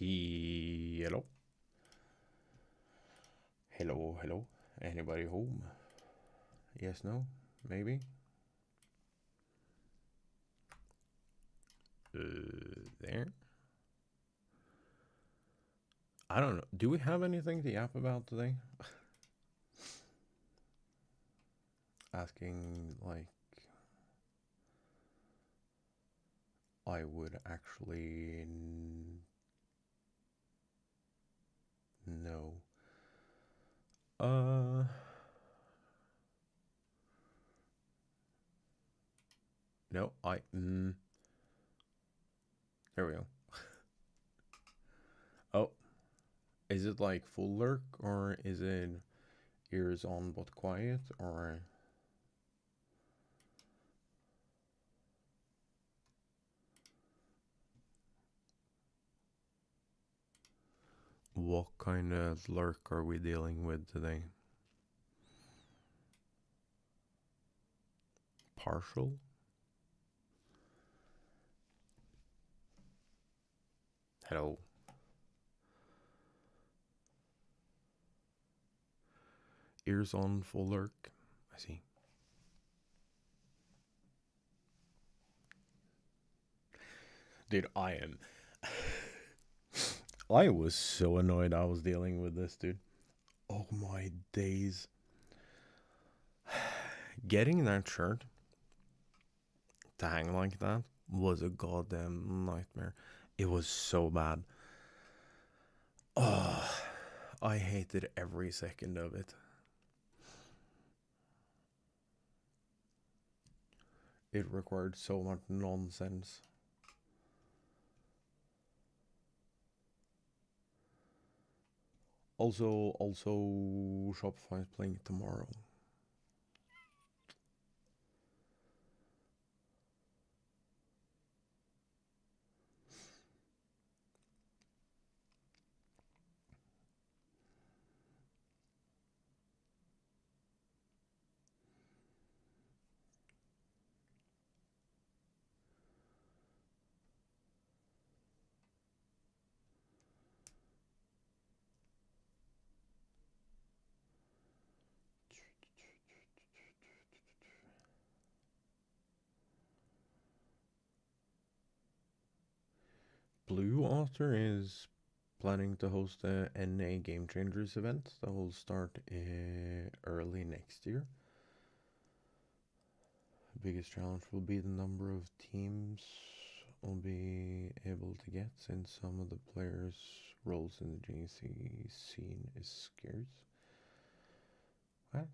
Hello? Hello, hello? Anybody home? Yes, no? Maybe? There? I don't know. Do we have anything to yap about today? Asking, like, I would actually know. No, there we go. Oh, is it like full lurk, or is it ears on but quiet, or... What kind of lurk are we dealing with today? Partial? Hello. Ears on full lurk. I see. Dude, I was so annoyed I was dealing with this, dude. Oh my days. Getting that shirt to hang like that was a goddamn nightmare. It was so bad. Oh, I hated every second of it. It required so much nonsense. Also, Shopify is playing tomorrow. Blue Otter is planning to host a NA Game Changers event that will start early next year. The biggest challenge will be the number of teams will be able to get, since some of the players' roles in the GC scene is scarce. What?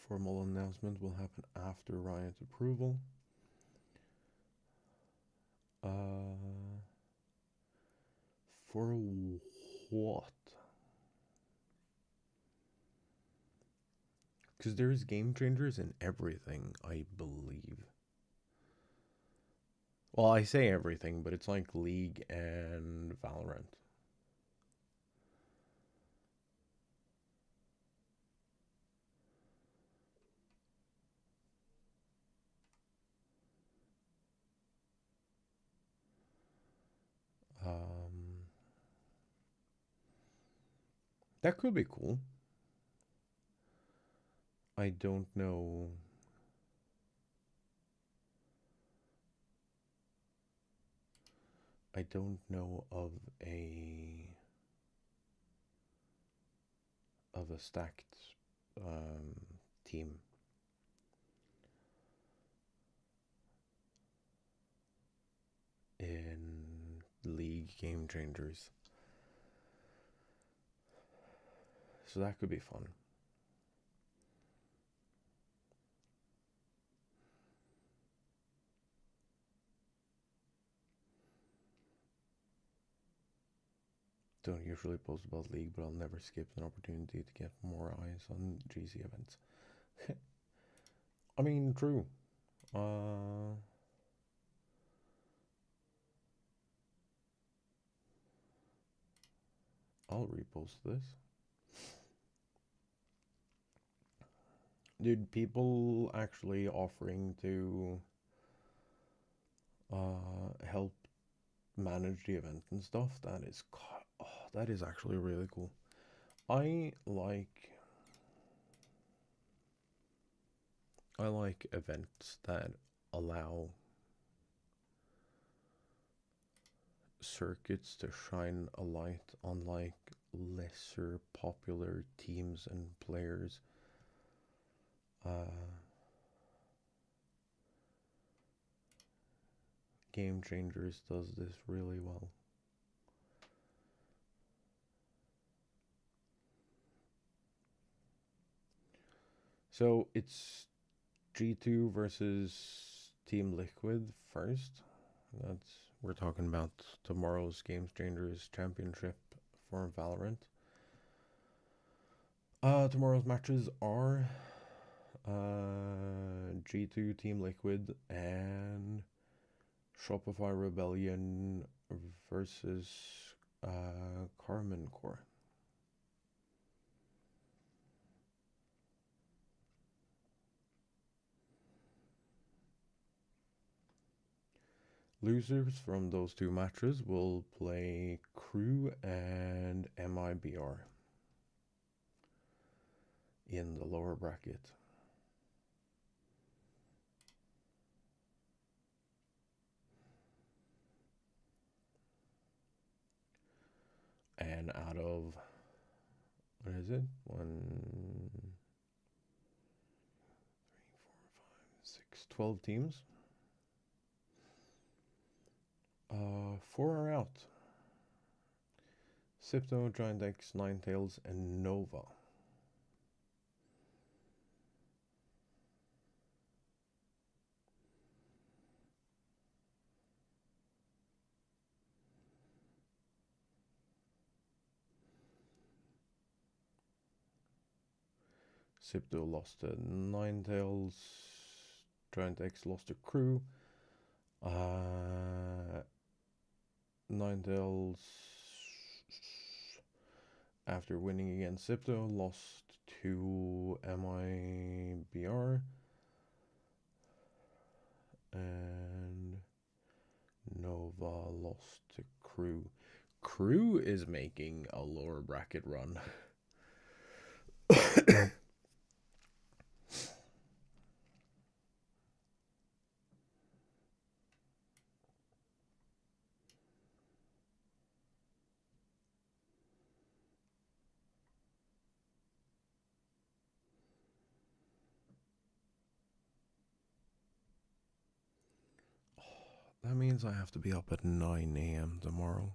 Formal announcement will happen after Riot approval. For what? Because there's game changers in everything, I believe. Well, I say everything, but it's like League and Valorant. That could be cool. I don't know. I don't know of a stacked team. In League Game Changers. So that could be fun. Don't usually post about League, but I'll never skip an opportunity to get more eyes on GC events. I mean, true. I'll repost this. Dude, people actually offering to help manage the event and stuff. That is actually really cool. I like events that allow circuits to shine a light on like lesser popular teams and players. Game Changers does this really well. So it's G2 versus Team Liquid first. We're talking about tomorrow's Game Changers Championship for Valorant. Tomorrow's matches are G2 Team Liquid and Shopify Rebellion versus Carmen Core. Losers from those two matches will play Crew and MIBR in the lower bracket. And out of, what is it? 12 teams. 4 are out. Sipto, Giant X, Ninetales, and Nova. Sipto lost to Ninetales. Giant X lost to Crew. Ninetales, after winning against Sipto, lost to MIBR. And Nova lost to Crew. Crew is making a lower bracket run. That means I have to be up at 9 a.m. tomorrow.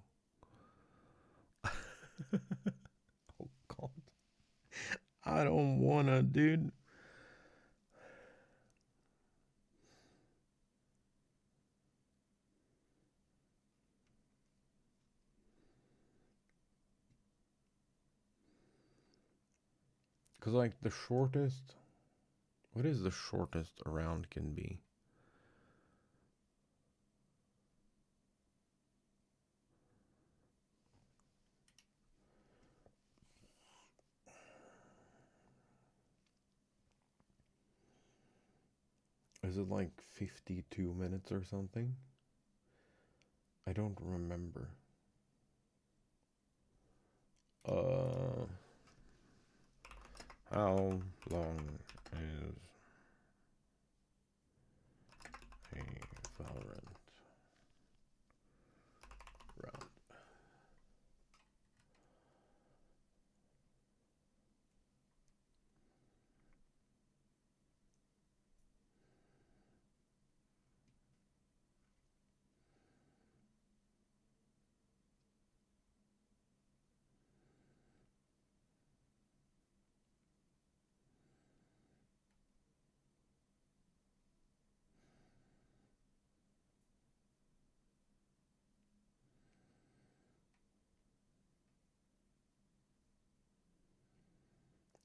Oh, God. I don't wanna, dude. Because, like, the shortest... What is the shortest a round can be? Is it like 52 minutes or something? I don't remember. How long is a Valorant round?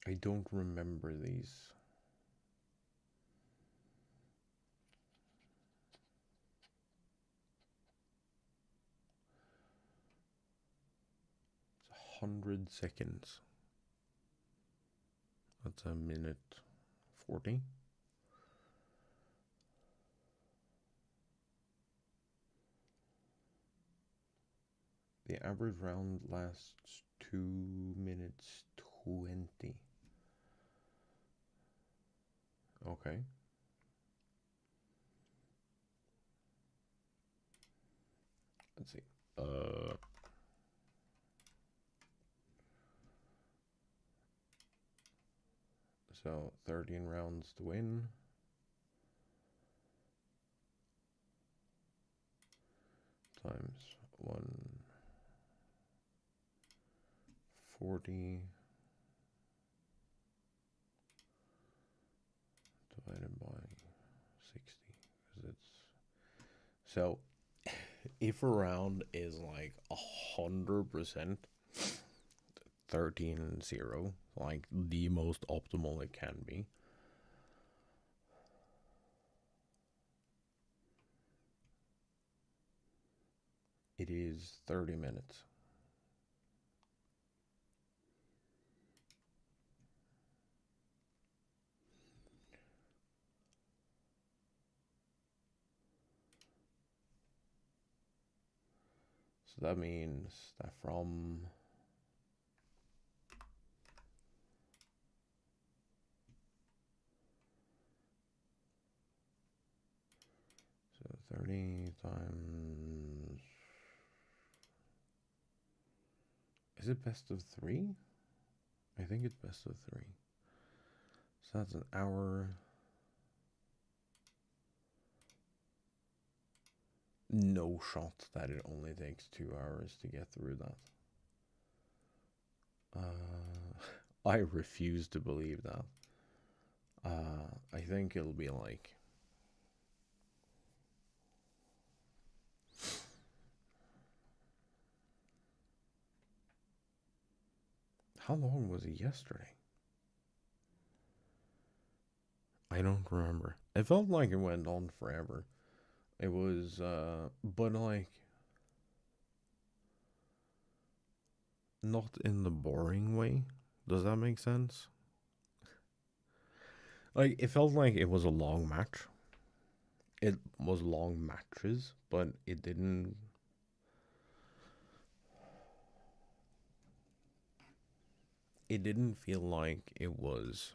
I don't remember these. It's 100 seconds. That's a minute 40. the average round lasts 2 minutes 20. Okay. Let's see. So 13 rounds to win. Times 140 divided by 60, because it's so if a round is like 100% 13-0, like the most optimal it can be, it is 30 minutes. So that means that from so 30 times, is it best of 3? I think it's best of 3. So that's an hour. No shot that it only takes 2 hours to get through that. I refuse to believe that. I think it'll be like... How long was it yesterday? I don't remember. It felt like it went on forever. It was, but like... Not in the boring way. Does that make sense? Like, it felt like it was a long match. It was long matches, but it didn't... It didn't feel like it was...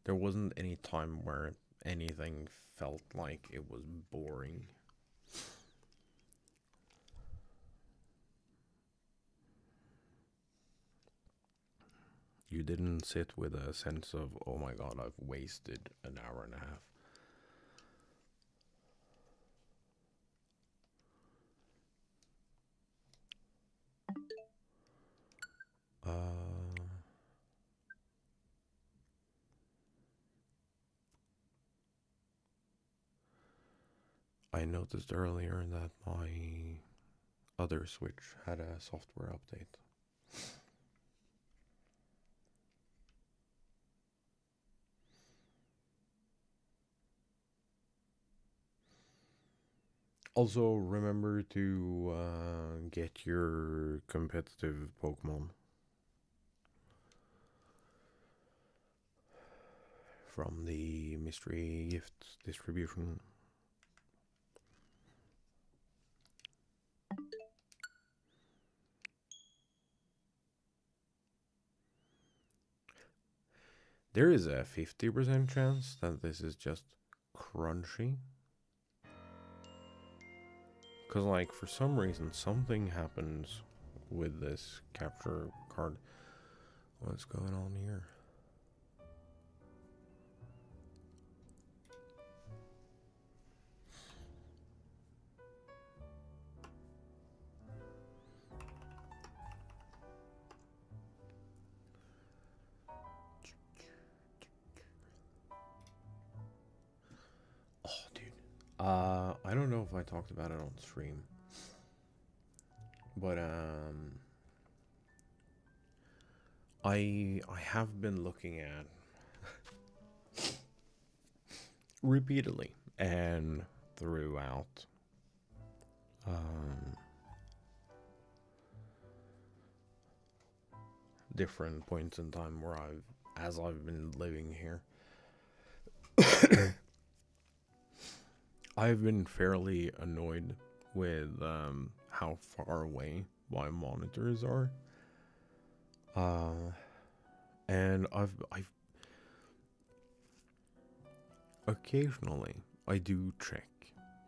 there wasn't any time where anything felt like it was boring. You didn't sit with a sense of, oh my god, I've wasted an hour and a half. I noticed earlier that my other Switch had a software update. Also, remember to get your competitive Pokemon from the mystery gift distribution. There is a 50% chance that this is just crunchy. Because, like, for some reason, something happens with this capture card. What's going on here? Oh, dude. I don't know if I talked about it on stream. But, I have been looking at repeatedly and throughout different points in time where as I've been living here, I've been fairly annoyed with how far away my monitors are. And I've occasionally I do check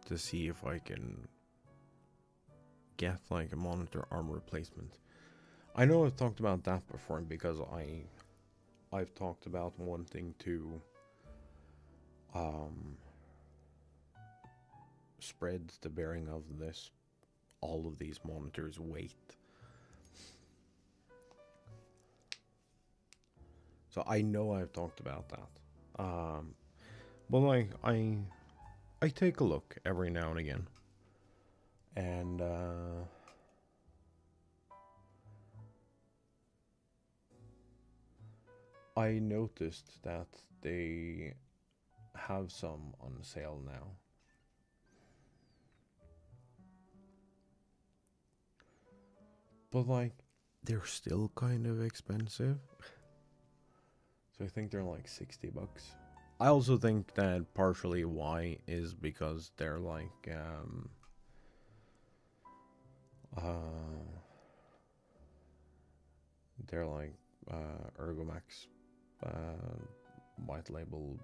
to see if I can get like a monitor arm replacement. I know I've talked about that before because I've talked about wanting to spread the bearing of all of these monitors' weight. So I know I've talked about that. But like I take a look every now and again, and I noticed that they have some on sale now. But like, they're still kind of expensive. So I think they're like $60. I also think that partially why is because they're like Ergomax white label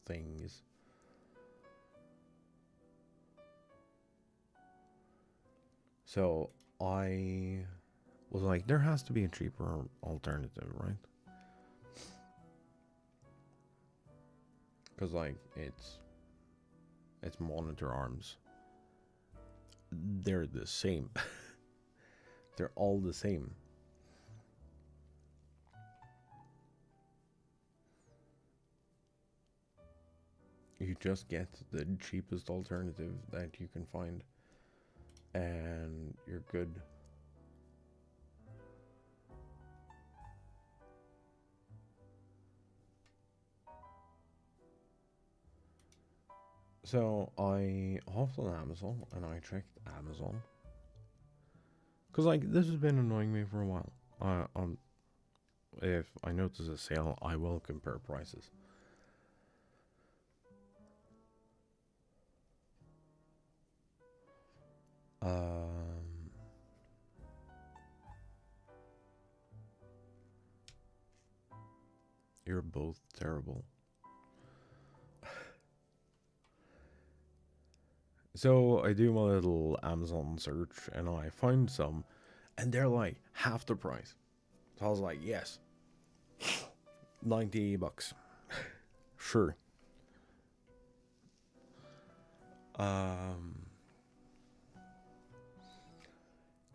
things. So I was like, there has to be a cheaper alternative, right? Because like it's monitor arms. They're the same. They're all the same. You just get the cheapest alternative that you can find, and you're good. So I hopped on Amazon and I checked Amazon. Cause like this has been annoying me for a while. If I notice a sale, I will compare prices. You're both terrible. So I do my little Amazon search and I find some, and they're like half the price. So I was like, yes, $90. Sure.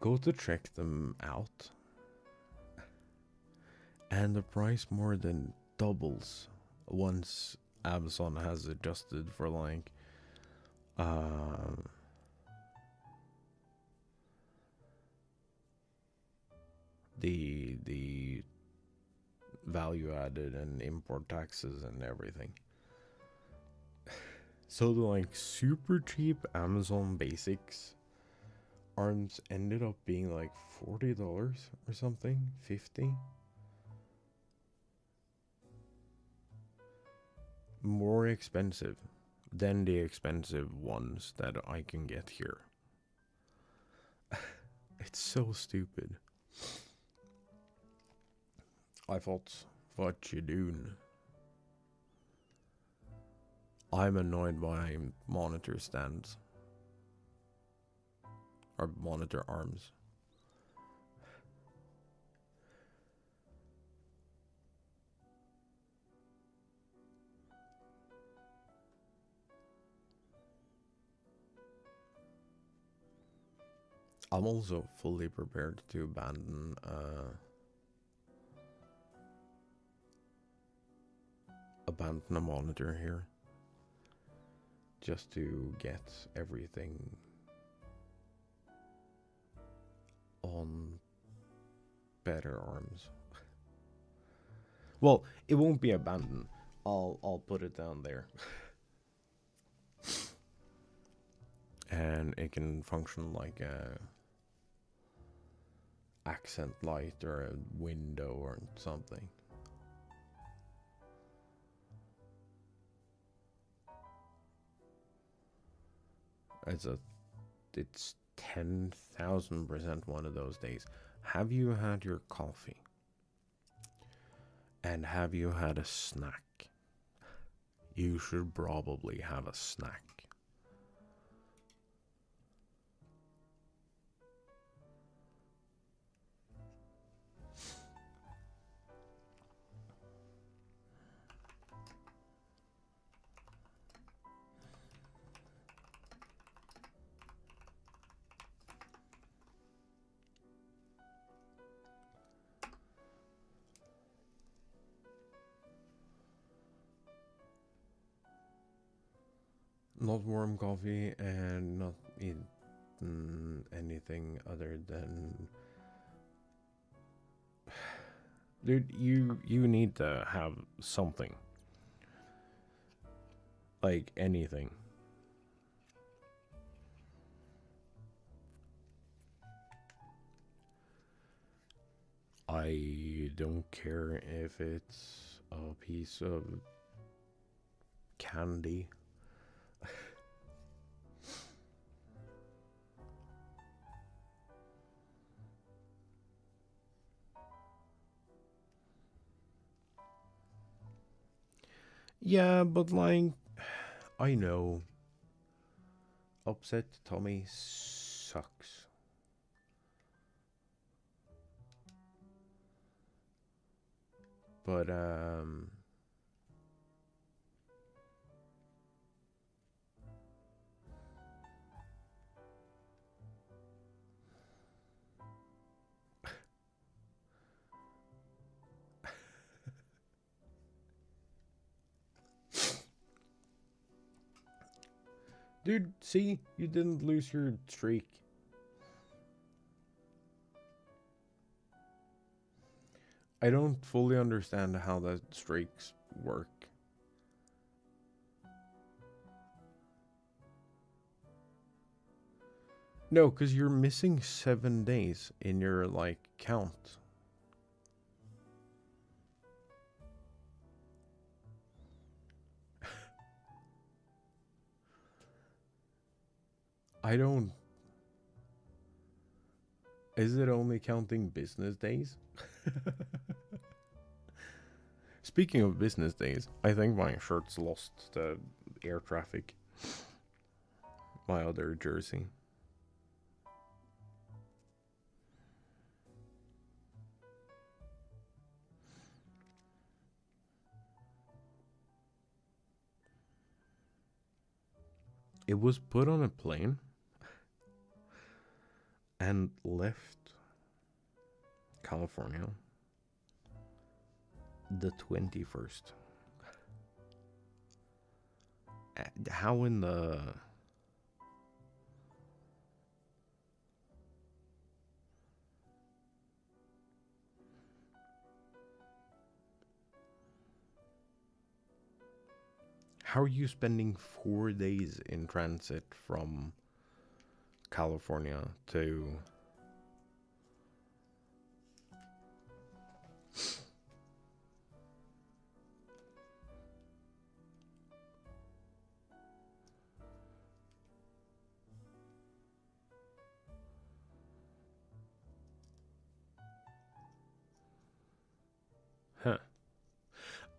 Go to check them out, and the price more than doubles once Amazon has adjusted for like the value added and import taxes and everything. So the like super cheap Amazon basics arms ended up being like $40 or something, 50. More expensive than the expensive ones that I can get here. It's so stupid. I thought, what you doing? I'm annoyed by monitor stands. Or monitor arms. I'm also fully prepared to abandon a monitor here just to get everything on better arms. Well, it won't be abandoned. I'll put it down there. And it can function like a accent light or a window or something. It's a it's 10,000% one of those days. Have you had your coffee? And have you had a snack? You should probably have a snack. Not warm coffee and not eat anything other than... Dude, you need to have something. Like anything. I don't care if it's a piece of candy. Yeah, but like, I know. Upset tummy sucks. But, dude, see? You didn't lose your streak. I don't fully understand how that streaks work. No, because you're missing 7 days in your, like, count. I don't... Is it only counting business days? Speaking of business days, I think my shirt's lost to air traffic. My other jersey. It was put on a plane and left California the 21st. How in the... How are you spending 4 days in transit from California to... Huh.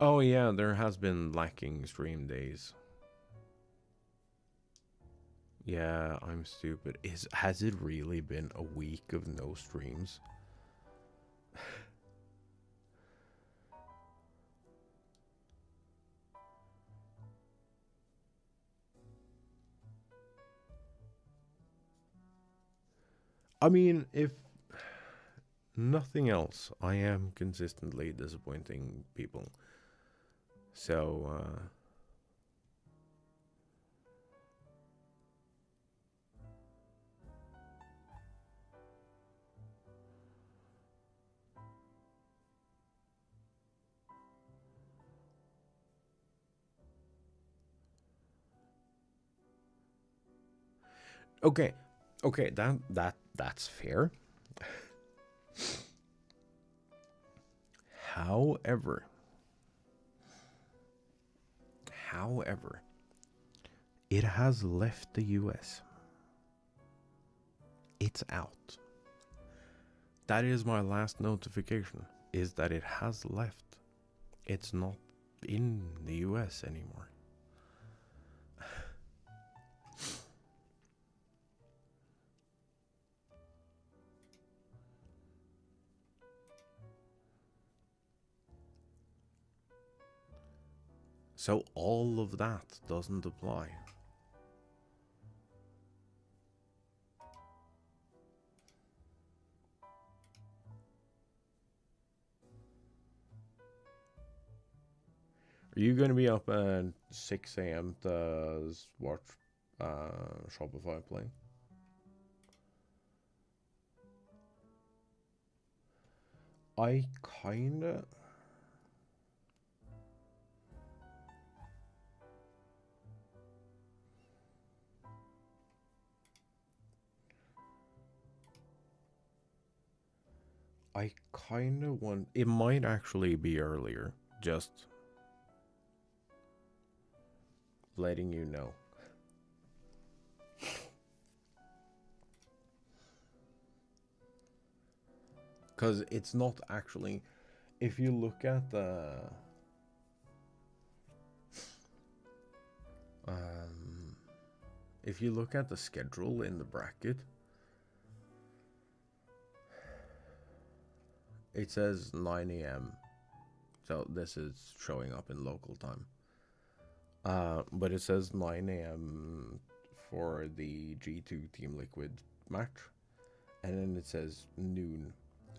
Oh yeah, there has been lacking stream days. Yeah, I'm stupid. Has it really been a week of no streams? I mean, if nothing else, I am consistently disappointing people. So, okay, that's fair. However, it has left the US. it's out. That is my last notification, is that it has left. It's not in the US anymore. So all of that doesn't apply. Are you going to be up at 6 a.m. to watch Shopify play? I kinda... want... It might actually be earlier, just letting you know. Because it's not actually... If you look at the... if you look at the schedule in the bracket, it says 9 a.m. So this is showing up in local time. But it says 9 a.m. for the G2 Team Liquid match. And then it says noon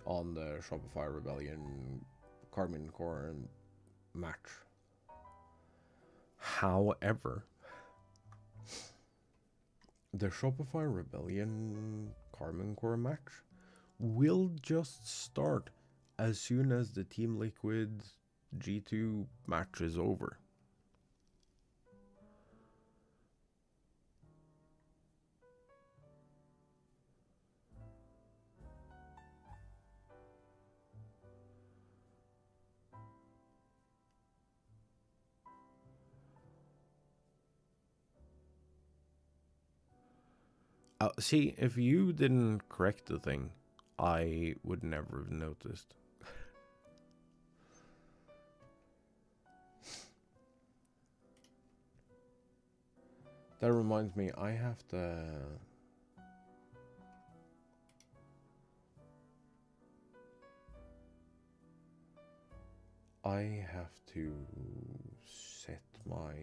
on the Shopify Rebellion Carmine Core match. However, the Shopify Rebellion Carmine Core match will just start as soon as the Team Liquid G2 match is over. See, if you didn't correct the thing, I would never have noticed. That reminds me, I have to set my...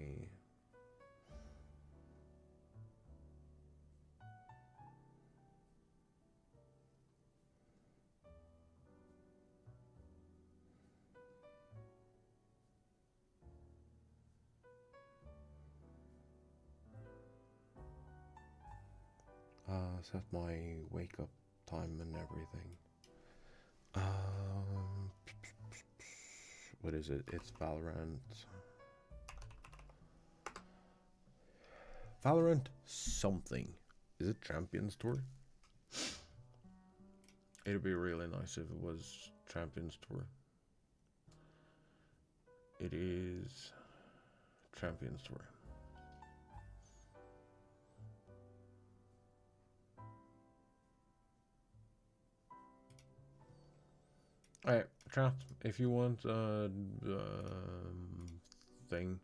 set my wake up time and everything. What is it? It's Valorant. Valorant something. Is it Champions Tour? It'd be really nice if it was Champions Tour. It is Champions Tour. Alright, chat, if you want a thing,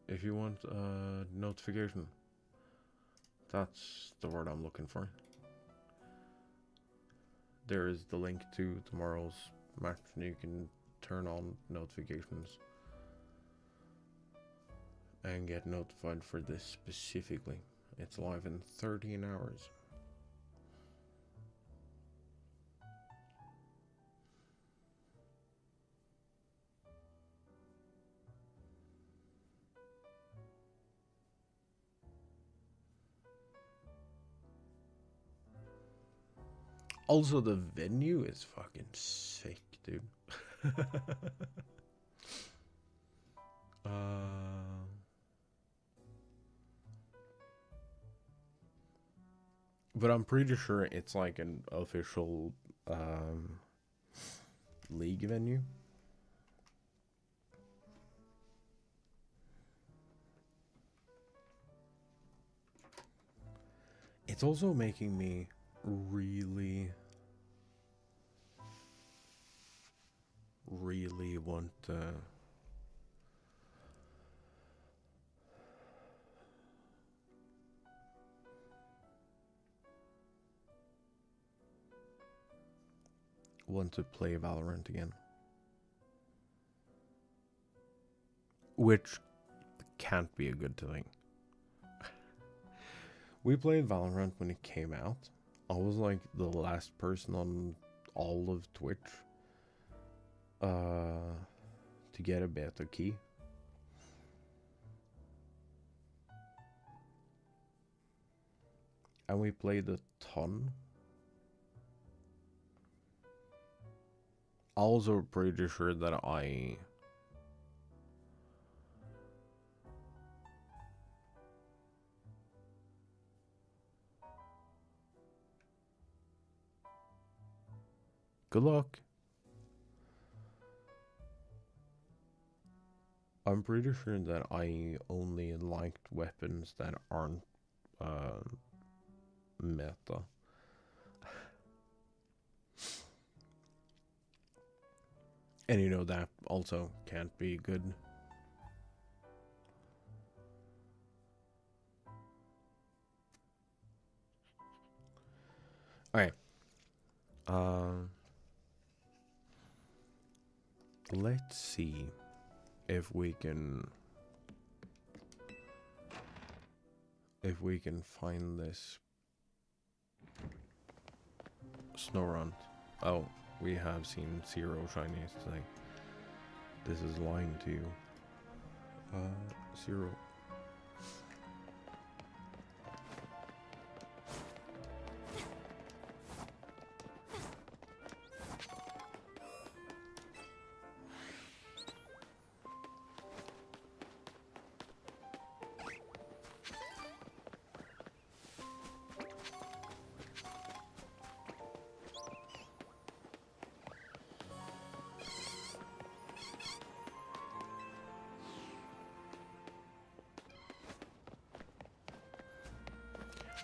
if you want a notification, that's the word I'm looking for. There is the link to tomorrow's match, and you can turn on notifications and get notified for this specifically. It's live in 13 hours. Also, the venue is fucking sick, dude. But I'm pretty sure it's like an official league venue. It's also making me really, really want to play Valorant again. Which can't be a good thing. We played Valorant when it came out. I was like the last person on all of Twitch to get a beta key. And we played a ton. Also pretty sure that I good luck. I'm pretty sure that I only liked weapons that aren't meta. And you know that also can't be good. Alright. Let's see if we can find this Snorunt. Oh, we have seen 0 shinies today. This is lying to you. 0.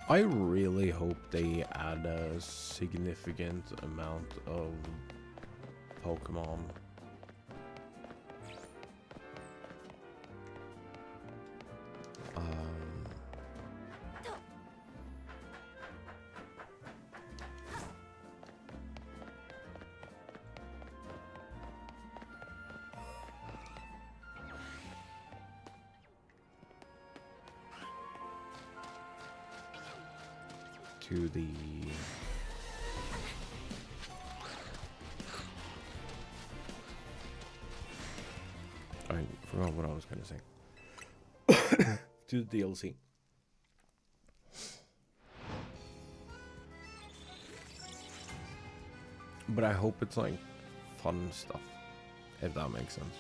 I really hope they add a significant amount of Pokemon. To the I forgot what I was gonna say. To the DLC. But I hope it's like fun stuff, if that makes sense.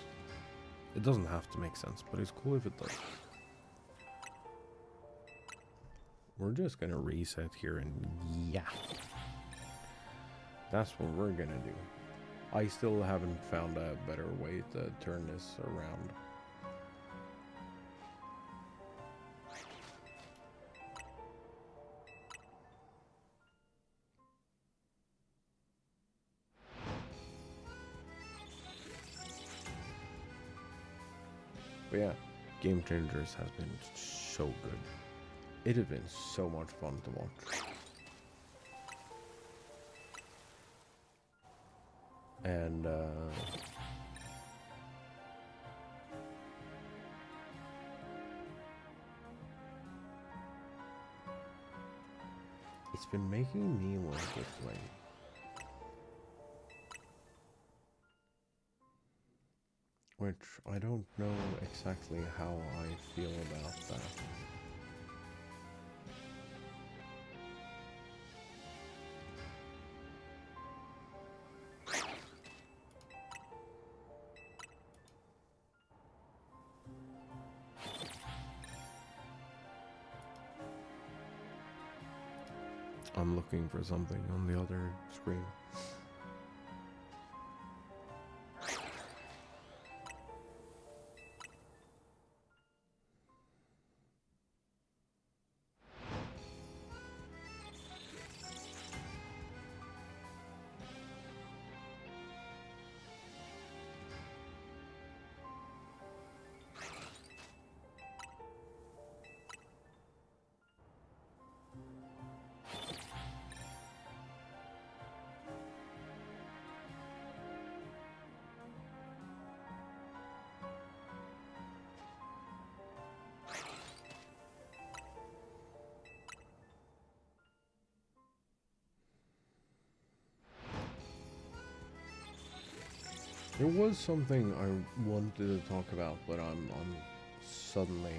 It doesn't have to make sense, but it's cool if it does. We're just gonna reset here and yeah. That's what we're gonna do. I still haven't found a better way to turn this around. But yeah, Game Changers has been so good. It has been so much fun to watch. And it's been making me want to play. Which I don't know exactly how I feel about that. I'm looking for something on the other screen. There was something I wanted to talk about, but I'm suddenly.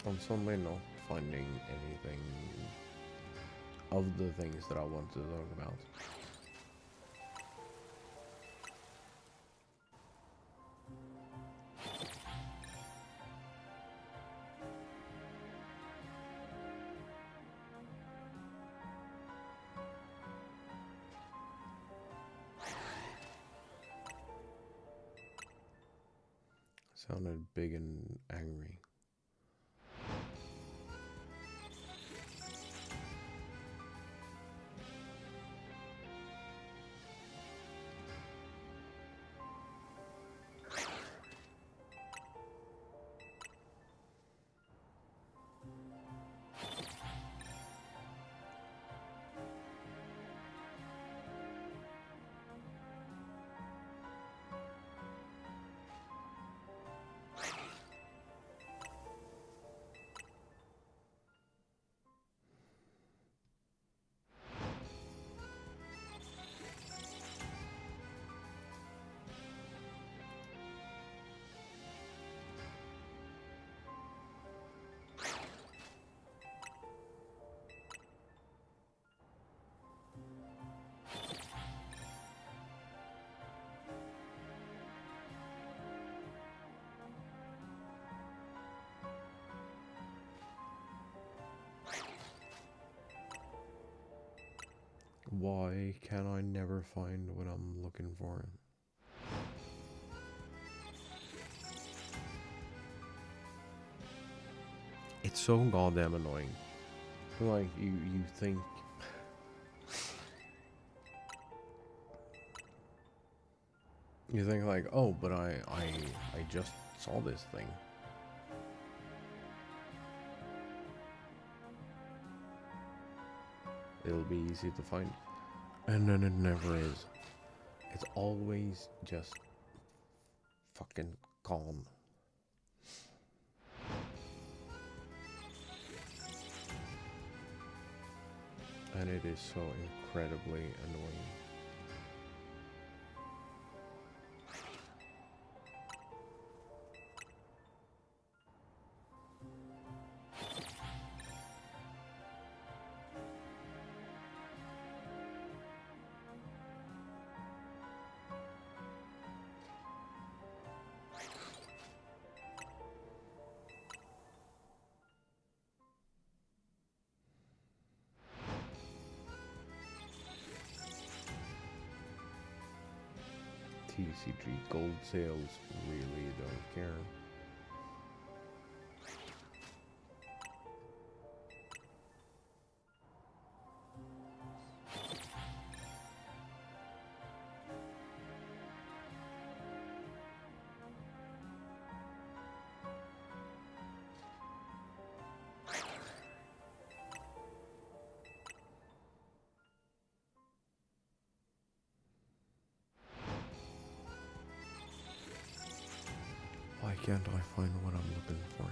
I'm suddenly not finding anything of the things that I wanted to talk about. Sounded big and angry. Why can I never find what I'm looking for? It's so goddamn annoying. Like, you think... You think like, oh, but I just saw this thing. It'll be easy to find. And then it never is. It's always just fucking calm. And it is so incredibly annoying. Pt.3 gold sales really don't care. Why can't I find what I'm looking for?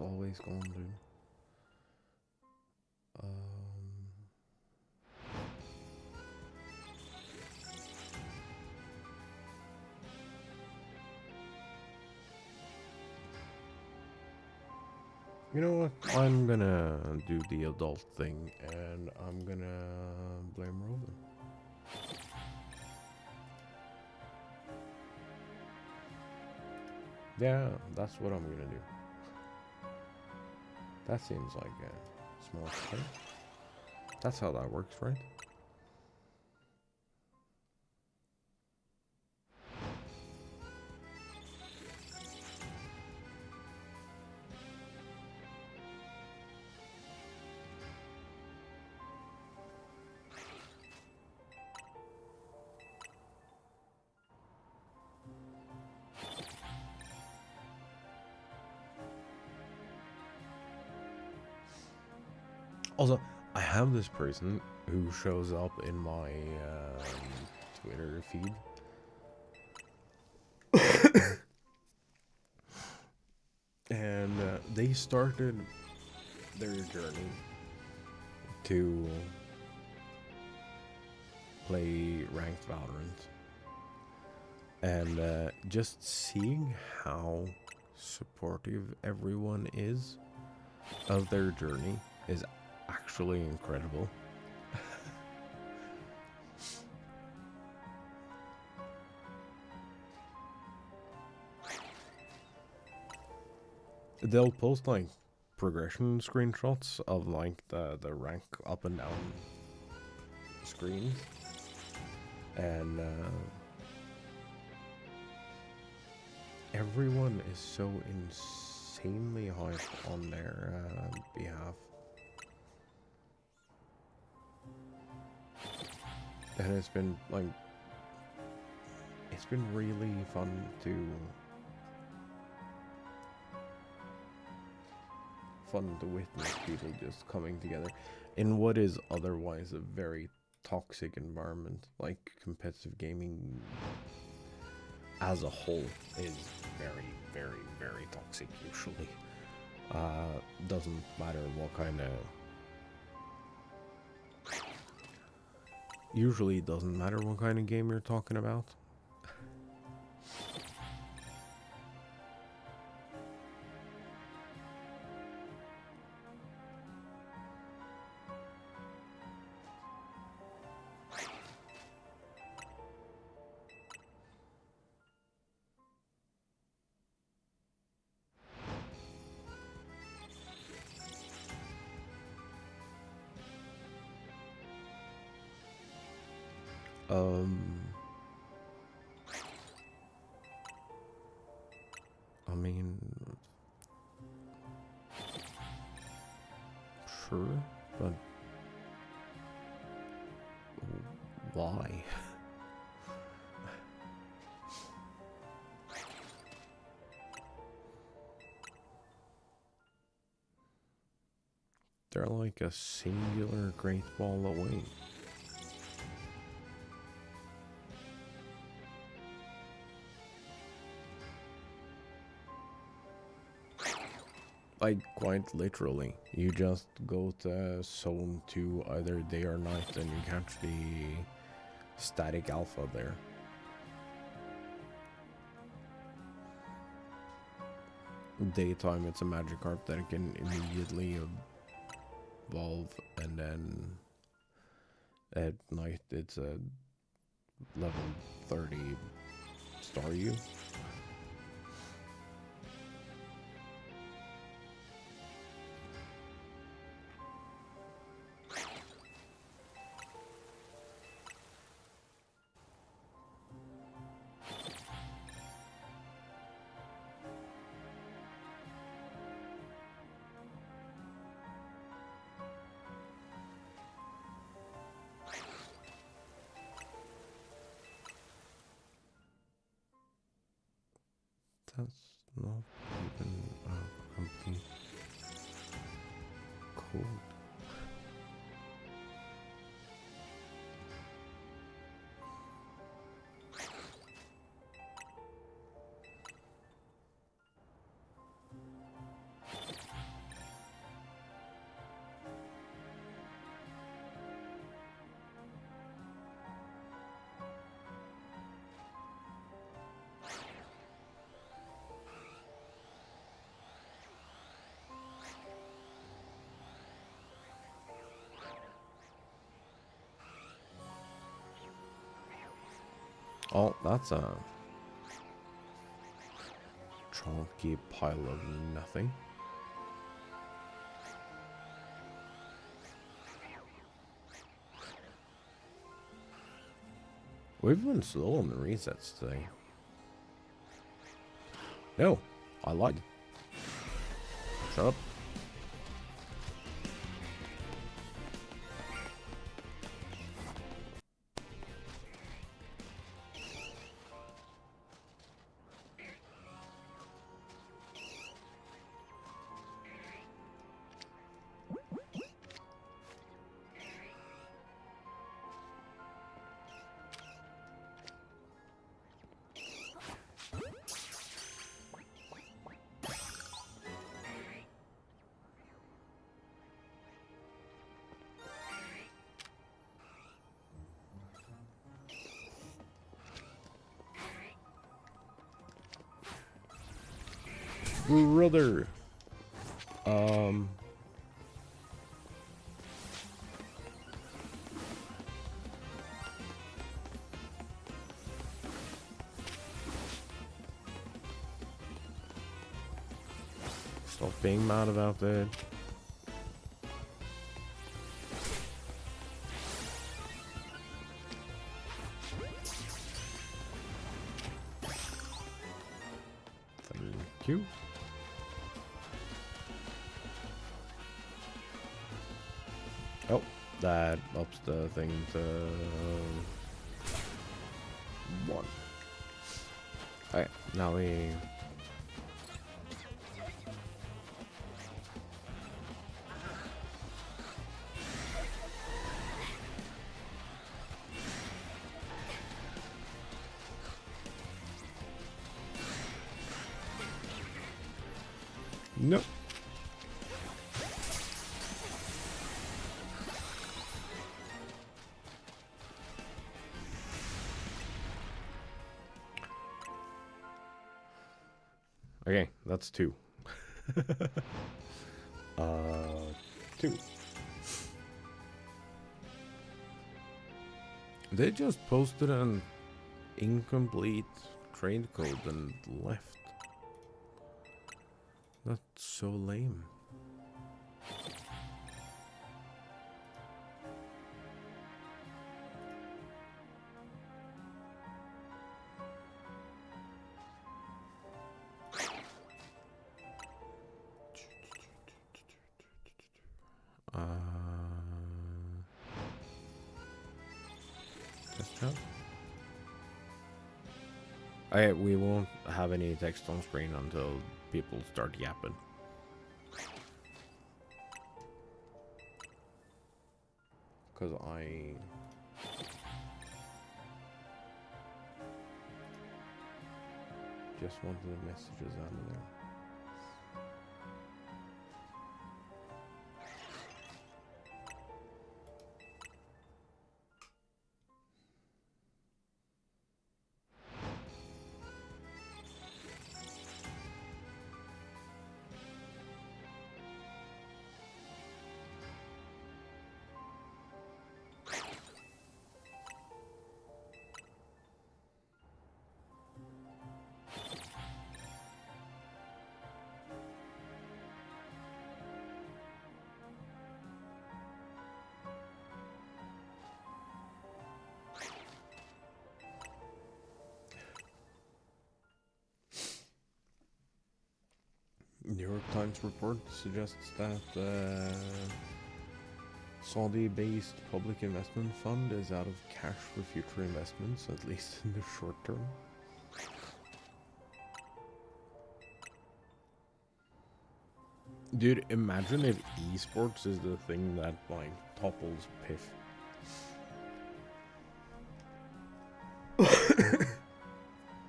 it's always gone to. You know what? I'm gonna do the adult thing, and I'm gonna blame Rover. Yeah, that's what I'm gonna do. That seems like a smart thing. That's how that works, right? Also, I have this person who shows up in my Twitter feed. And they started their journey to play ranked Valorant. And just seeing how supportive everyone is of their journey is actually incredible. They'll post like progression screenshots of like the rank up and down screens, and everyone is so insanely hyped on their behalf. And it's been like, it's been really fun to witness people just coming together in what is otherwise a very toxic environment. Like, competitive gaming as a whole is very, very, very toxic usually. Doesn't matter what kind of... Usually it doesn't matter what kind of game you're talking about. I mean, sure, but why? They're like a singular great ball away. Like, quite literally, you just go to zone 2 either day or night and you catch the static alpha there. Daytime, it's a Magikarp that can immediately evolve, and then at night it's a level 30 Staryu. That's not even a complete code. Oh, that's a chunky pile of nothing. We've been slow on the resets today. No, I lied. Shut up. Brother. Stop being mad about that. Thank you. Oh, that ups the thing to 1. Alright, now we... Nope. Okay, that's 2. 2. They just posted an incomplete trade code and left. That's so lame. Test chat. Okay, we won't have any text on screen until people start yapping. Because I just wanted the messages out of there. New York Times report suggests that Saudi-based public investment fund is out of cash for future investments, at least in the short term. Dude, imagine if esports is the thing that, like, topples PIF.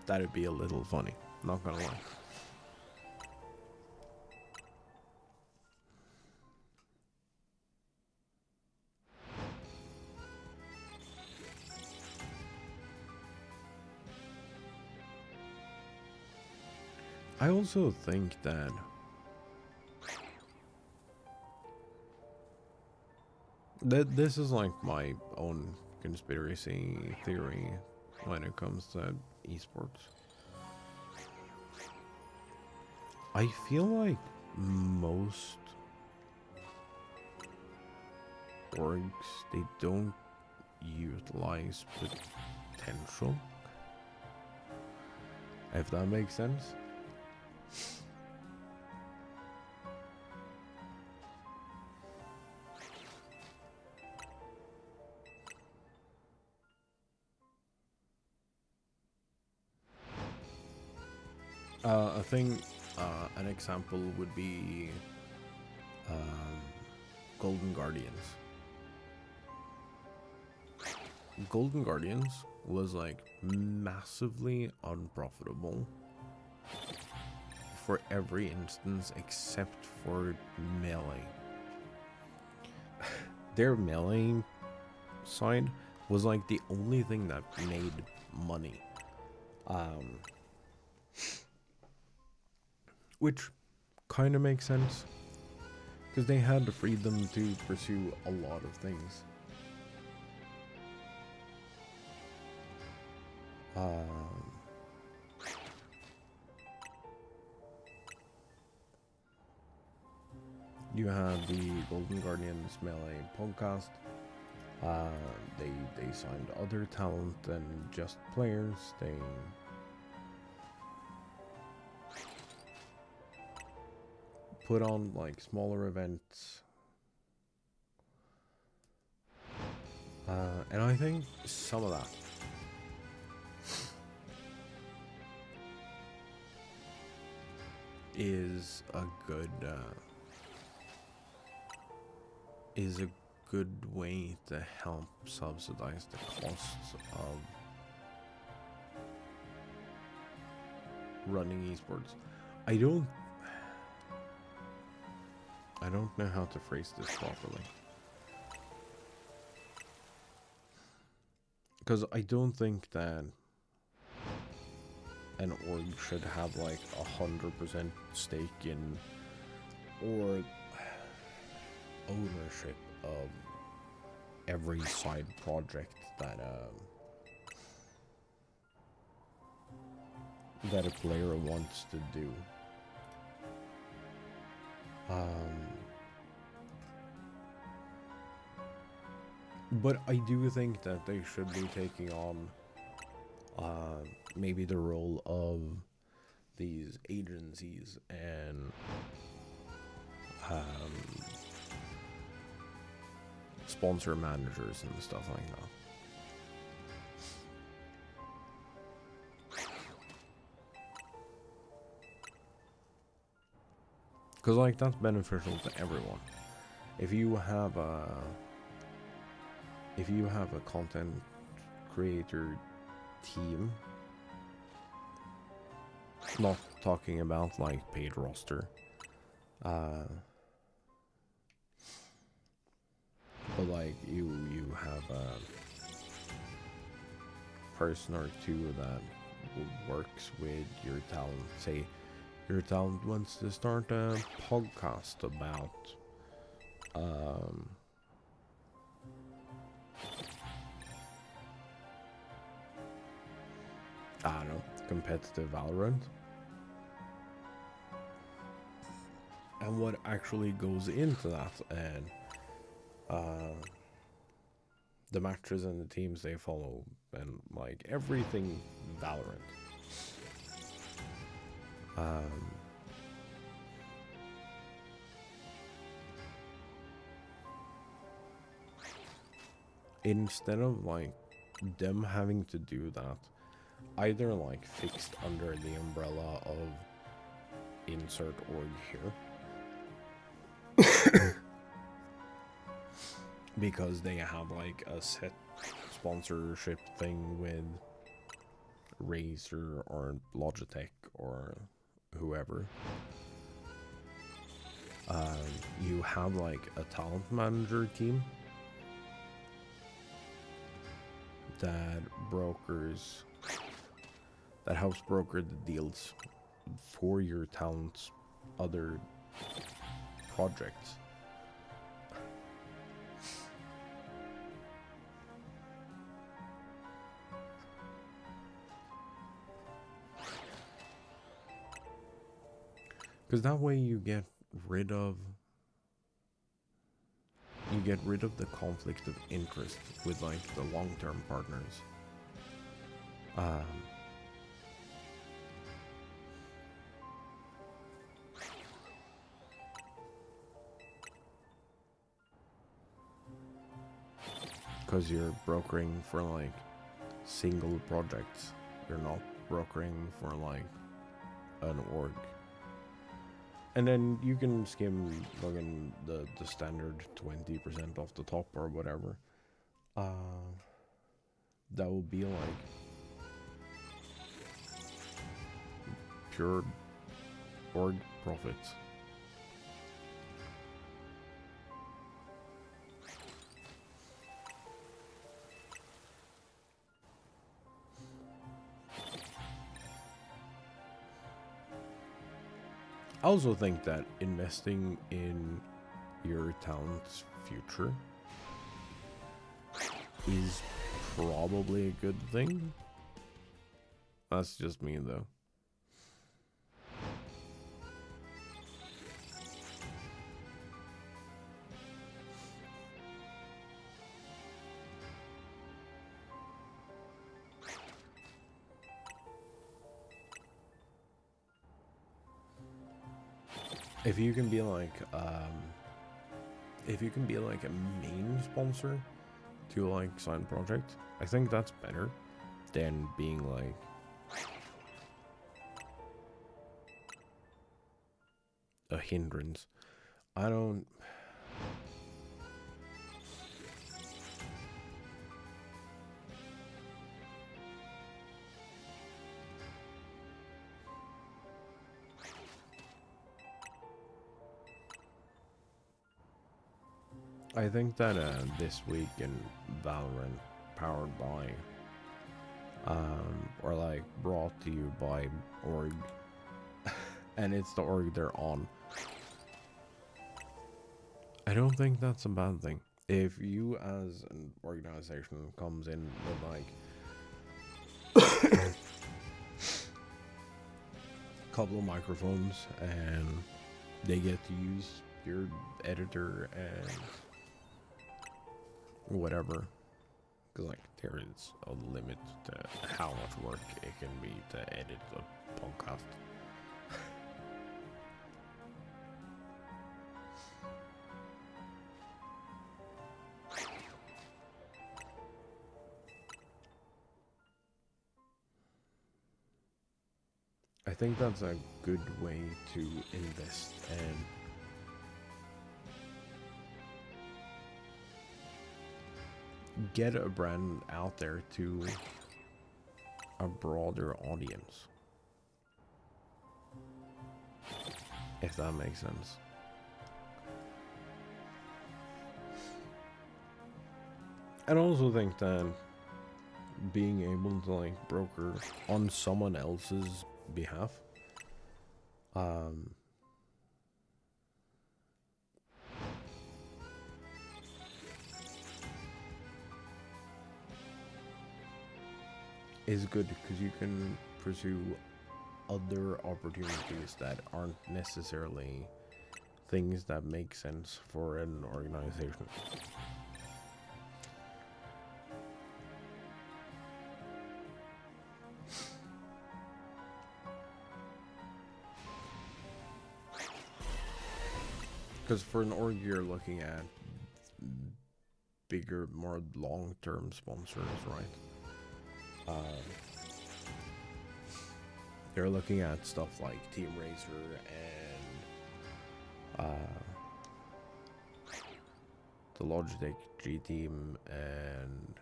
That'd be a little funny, not gonna lie. I also think that this is like my own conspiracy theory when it comes to esports. I feel like most orgs, they don't utilize potential, if that makes sense. I think an example would be Golden Guardians. Golden Guardians was like massively unprofitable for every instance except for melee. Their melee side was like the only thing that made money. Which kind of makes sense, because they had the freedom to pursue a lot of things. You have the Golden Guardians Melee podcast. They signed other talent than just players. They put on like smaller events. And I think some of that is a good way to help subsidize the costs of running esports. I don't know how to phrase this properly, because I don't think that an org should have like 100% stake in or ownership of every side project that a player wants to do. But I do think that they should be taking on maybe the role of these agencies and sponsor managers and stuff like that. Because like that's beneficial to everyone. If you have a content creator team, not talking about like paid roster, but like you have a person or two that works with your talent. Say your talent wants to start a podcast about I don't know, competitive Valorant. And what actually goes into that, and the matches and the teams they follow, and like everything Valorant. Instead of like them having to do that, either like fixed under the umbrella of insert org here, because they have like a set sponsorship thing with Razer or Logitech or whoever. You have like a talent manager team that helps broker the deals for your talent's other projects. Because that way you get rid of the conflict of interest with like the long-term partners. Because you're brokering for like single projects, you're not brokering for like an org. And then you can skim fucking the standard 20% off the top or whatever. That will be like pure org profits. I also think that investing in your talent's future is probably a good thing. That's just me though. If you can be like a main sponsor to like side project, I think that's better than being like a hindrance. I think that this week in Valorant, powered by, or like brought to you by org, and it's the org they're on. I don't think that's a bad thing. If you as an organization comes in with like a couple of microphones and they get to use your editor and whatever, because like there is a limit to how much work it can be to edit a podcast. I think that's a good way to invest and get a brand out there to a broader audience, if that makes sense. I also think that being able to like broker on someone else's behalf is good, because you can pursue other opportunities that aren't necessarily things that make sense for an organization. Because for an org, you're looking at bigger, more long-term sponsors, right? They're looking at stuff like Team Racer and the Logitech G Team and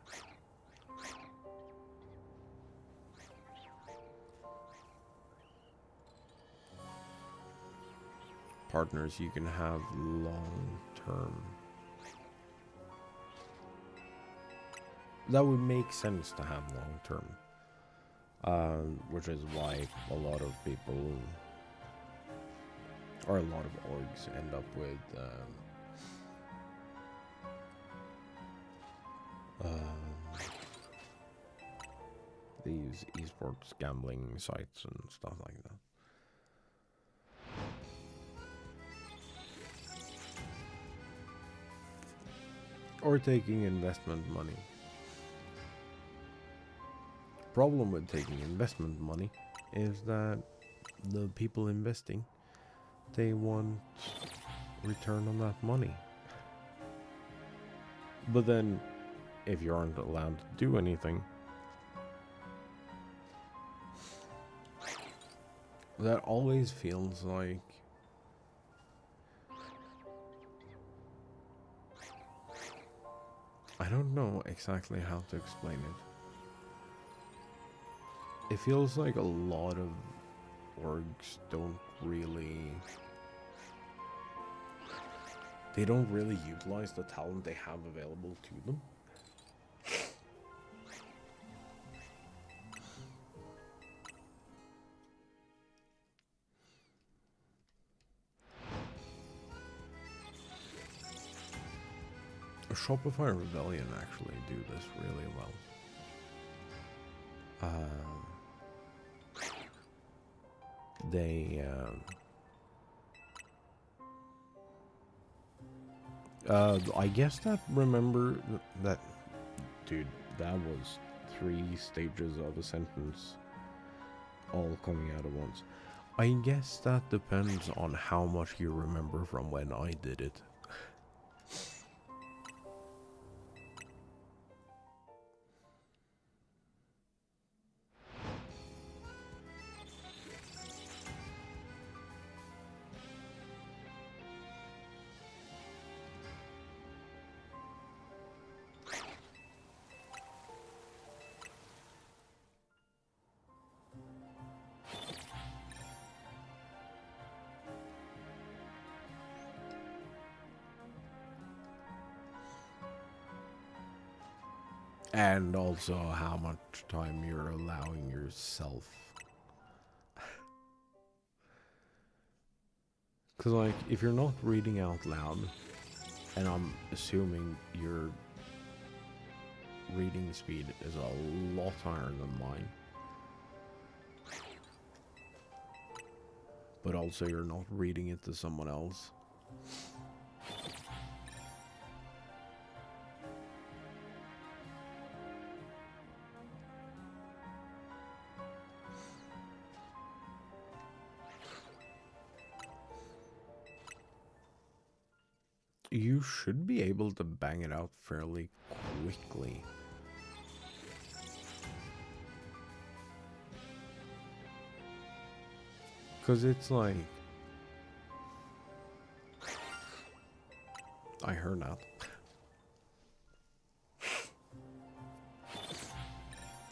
partners you can have long-term. That would make sense to have long-term. Which is why a lot of people, or a lot of orgs, end up with these esports gambling sites and stuff like that. Or taking investment money. Problem with taking investment money is that the people investing, they want return on that money. But then, if you aren't allowed to do anything, that always feels like I don't know exactly how to explain it. It feels like a lot of orgs they don't really utilize the talent they have available to them. Shopify Rebellion actually do this really well. I guess that that dude, that was 3 stages of a sentence all coming out at once. I guess that depends on how much you remember from when I did it. And also how much time you're allowing yourself. Because, like, if you're not reading out loud, and I'm assuming your reading speed is a lot higher than mine, but also you're not reading it to someone else, you should be able to bang it out fairly quickly. Because it's like... I heard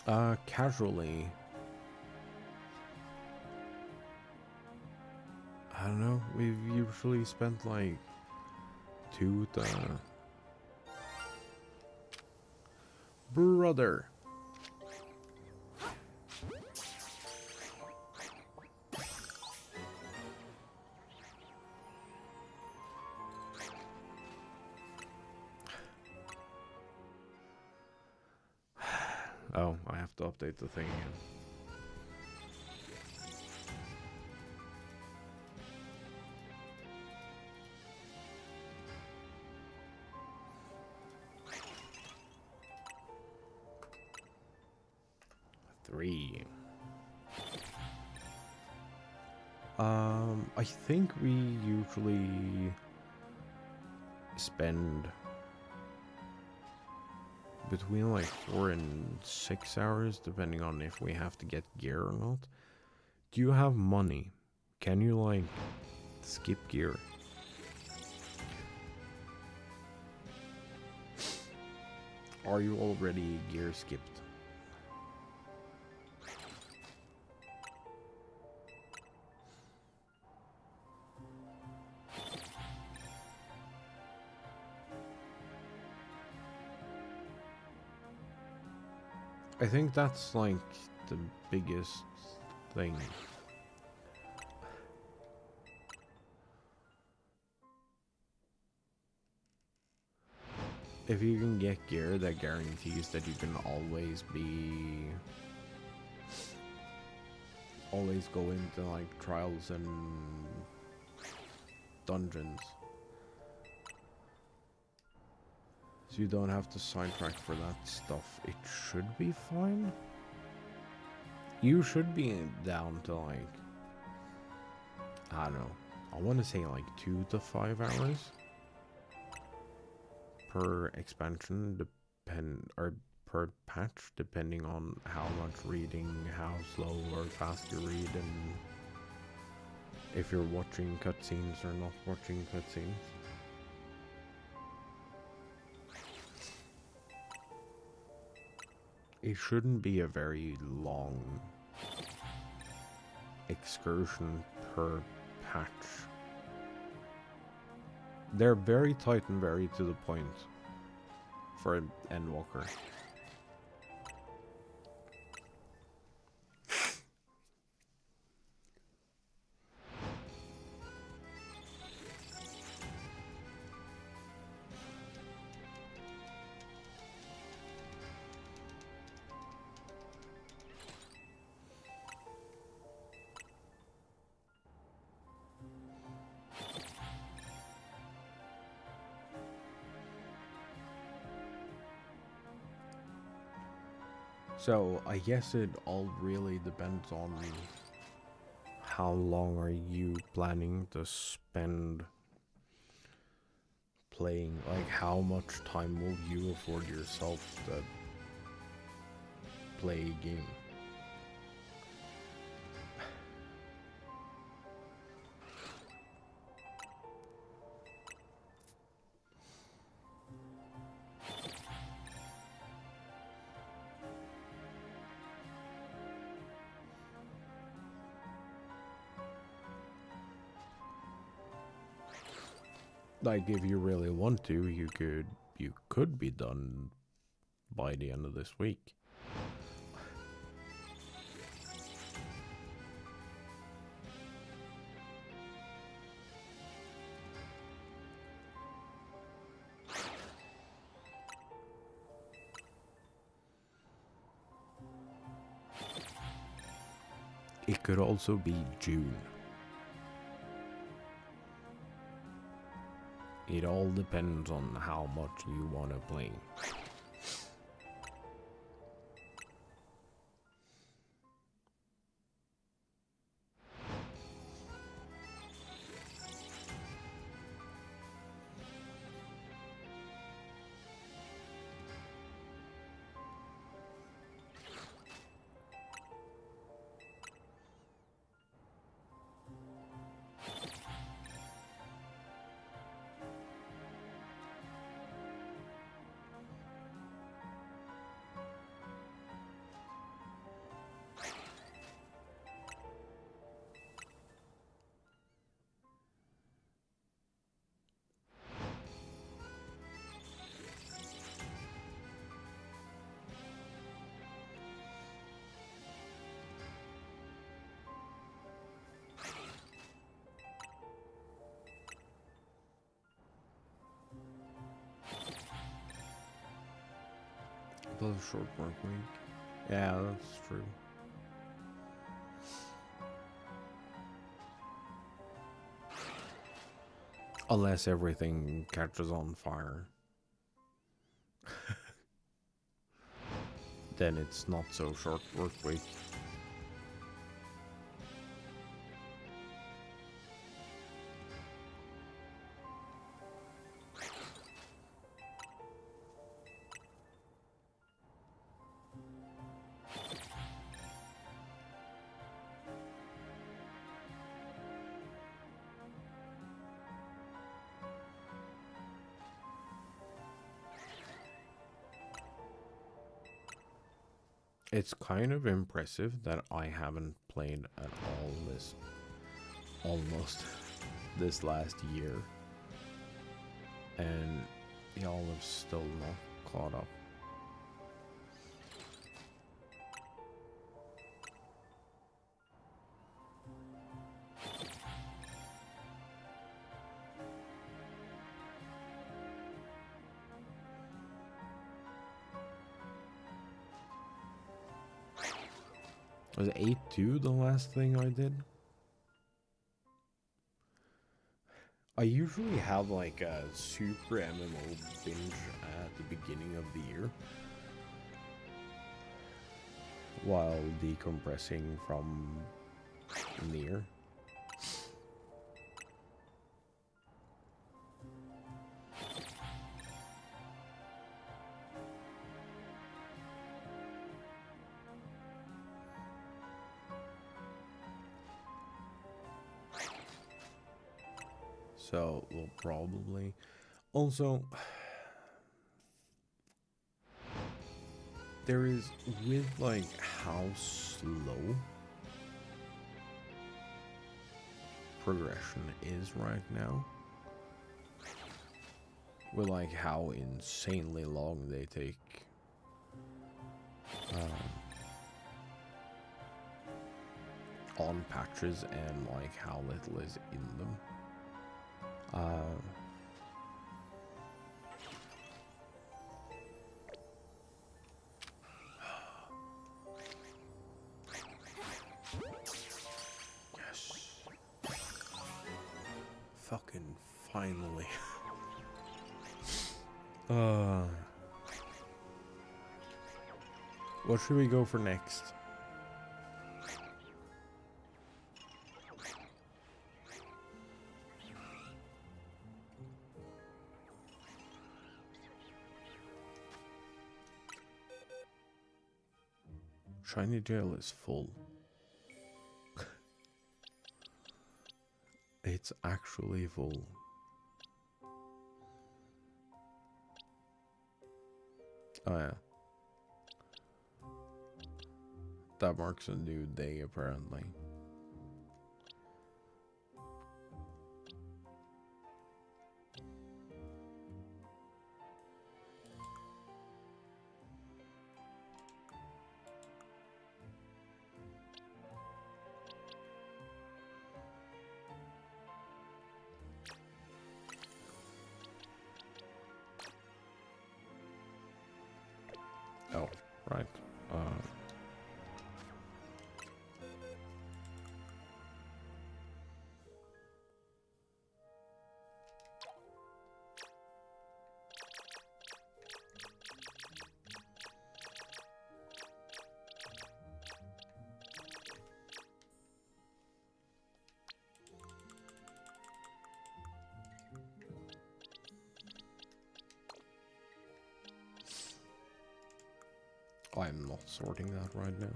that. Casually... I don't know, we've usually spent like 2 to... Brother! Oh, I have to update the thing again. Three. I think we usually spend between like 4 and 6 hours, depending on if we have to get gear or not. Do you have money? Can you like skip gear? Are you already gear skipped? I think that's like the biggest thing. If you can get gear, that guarantees that you can always go into like trials and dungeons. So you don't have to sidetrack for that stuff. It should be fine. You should be down to like, I don't know, I want to say like 2 to 5 hours per expansion, or per patch, depending on how much reading, how slow or fast you read, and if you're watching cutscenes or not watching cutscenes. It shouldn't be a very long excursion per patch. They're very tight and very to the point for an Endwalker. So I guess it all really depends on how long are you planning to spend playing. Like, how much time will you afford yourself to play a game? Like, if you really want to, you could be done by the end of this week. It could also be June. It all depends on how much you want to play. That's a short work week. Yeah, that's true. Unless everything catches on fire. Then it's not so short work week. It's kind of impressive that I haven't played at all almost this last year, and y'all have still not caught up. Was 8-2 the last thing I did? I usually have like a super MMO binge at the beginning of the year while decompressing from near. So we'll probably also there is with like how slow progression is right now, with like how insanely long they take on patches and like how little is in them. Yes. Fucking finally. What should we go for next? Shiny Jail is full. It's actually full. Oh yeah. That marks a new day apparently. Oh, right. I'm not sorting that right now.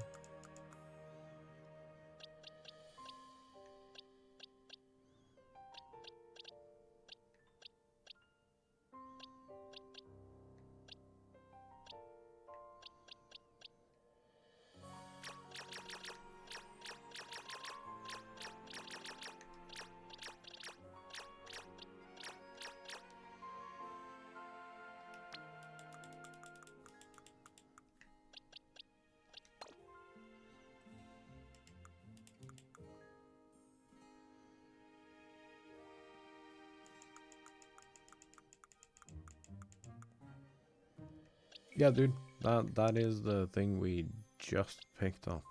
Yeah, dude, that is the thing we just picked up.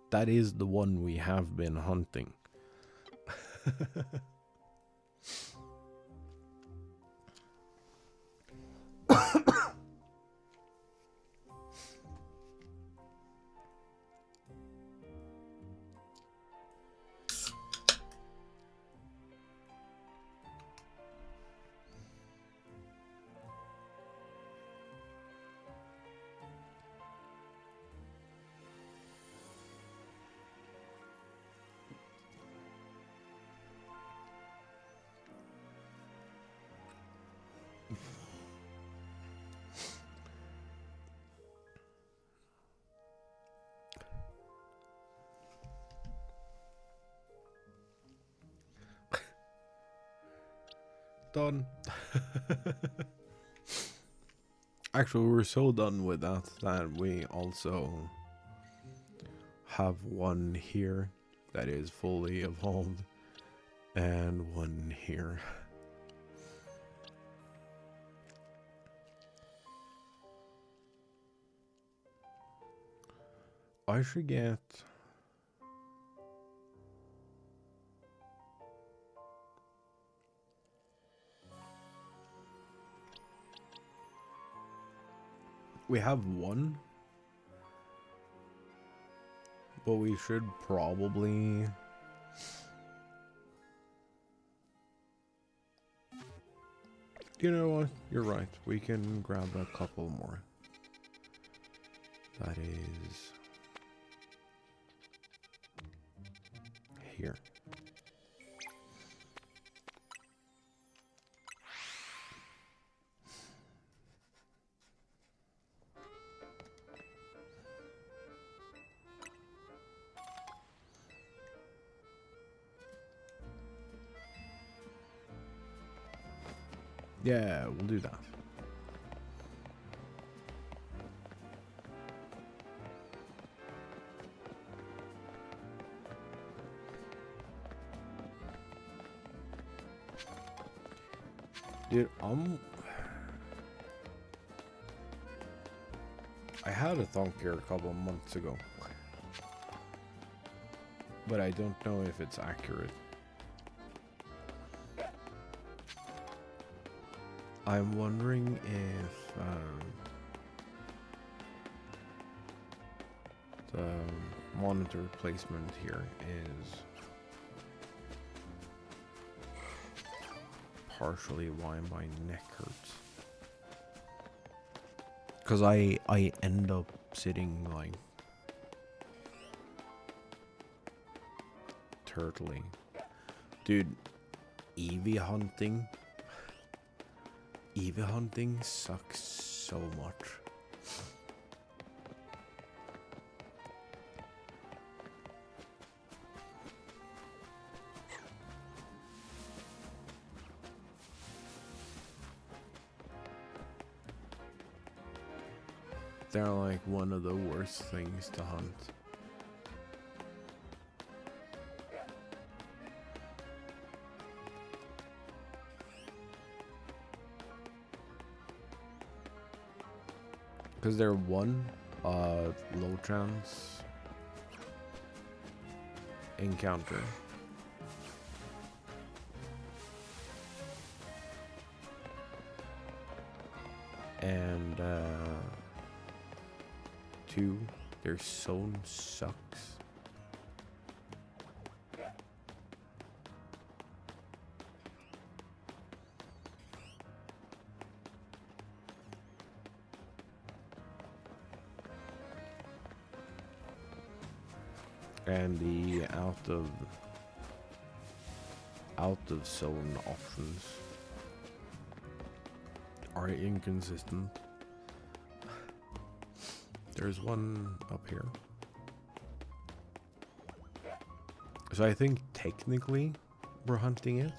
That is the one we have been hunting. Done. Actually, we're so done with that we also have one here that is fully evolved and one here. I should get We have one, but we should probably... You know what? You're right. We can grab a couple more. That is... here. Yeah, we'll do that. Dude, I had a thunk here a couple of months ago, but I don't know if it's accurate. I'm wondering if the monitor placement here is partially why my neck hurts. Because I end up sitting like turtling. Dude, Eevee hunting sucks so much. They're like one of the worst things to hunt. Because they're one, low chance encounter. And, 2, their zone sucks. And the out of zone options are inconsistent. There's one up here. So I think technically we're hunting it.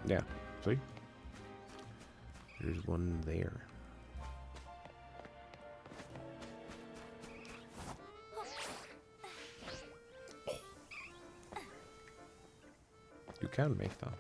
Yeah, see? There's one there. You can make that.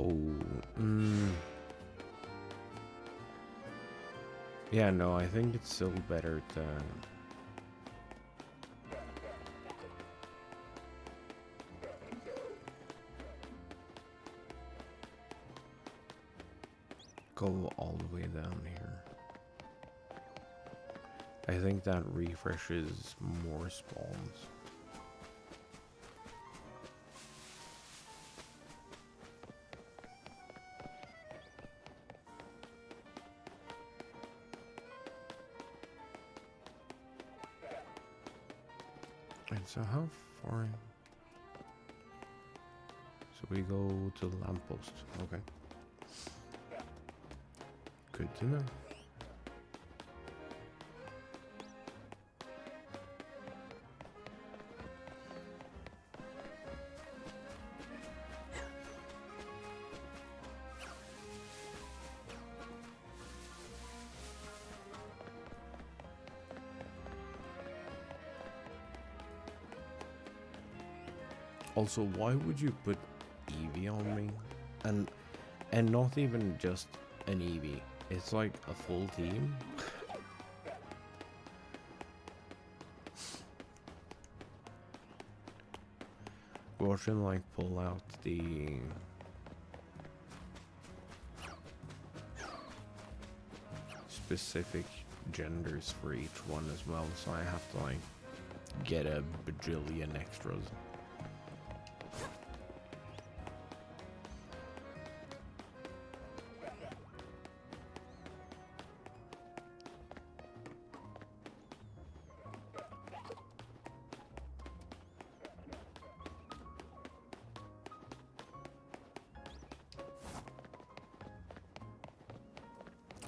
Oh, yeah, no, I think it's still better to go all the way down here. I think that refreshes more spawns. And so how far? So we go to the lamppost. Okay. Good to know. Also, why would you put Eevee on me? And not even just an Eevee. It's like a full team. Watch him like pull out the specific genders for each one as well, so I have to like get a bajillion extras.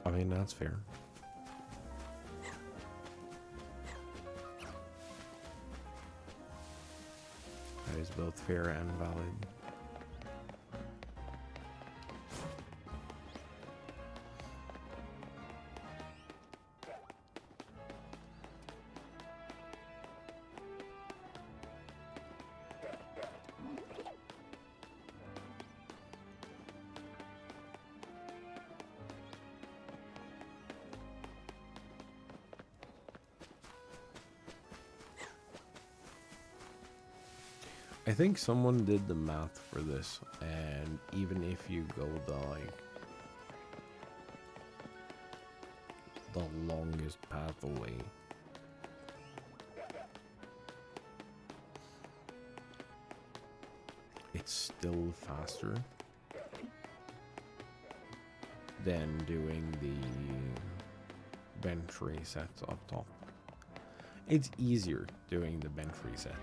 I mean, that's fair. That is both fair and valid. I think someone did the math for this, and even if you go the longest path away, it's still faster than doing the bench resets up top. It's easier doing the bench reset.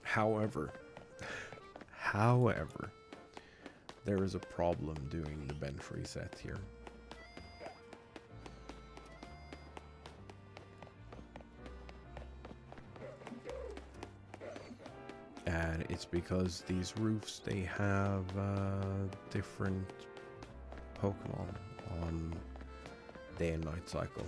However, there is a problem doing the bench reset here. And it's because these roofs, they have different Pokemon on day and night cycle.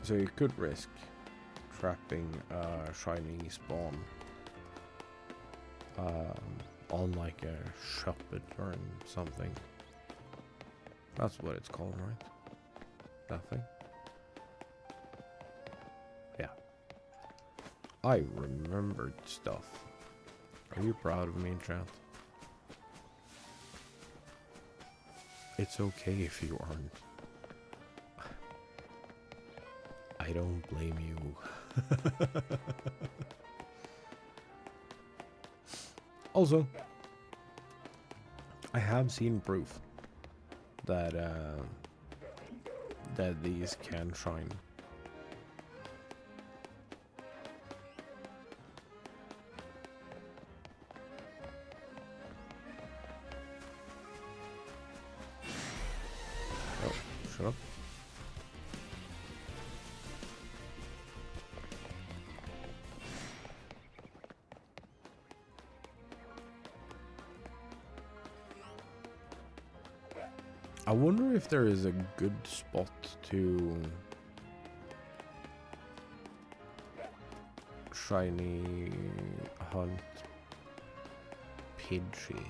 So you could risk trapping a shiny spawn on like a Shuppet or something. That's what it's called, right? That thing? Yeah. I remembered stuff. Are you proud of me, chat? It's okay if you aren't. I don't blame you. Also, I have seen proof that that these can shine. Oh, shut up. I wonder if there is a good spot to shiny hunt Pidgey.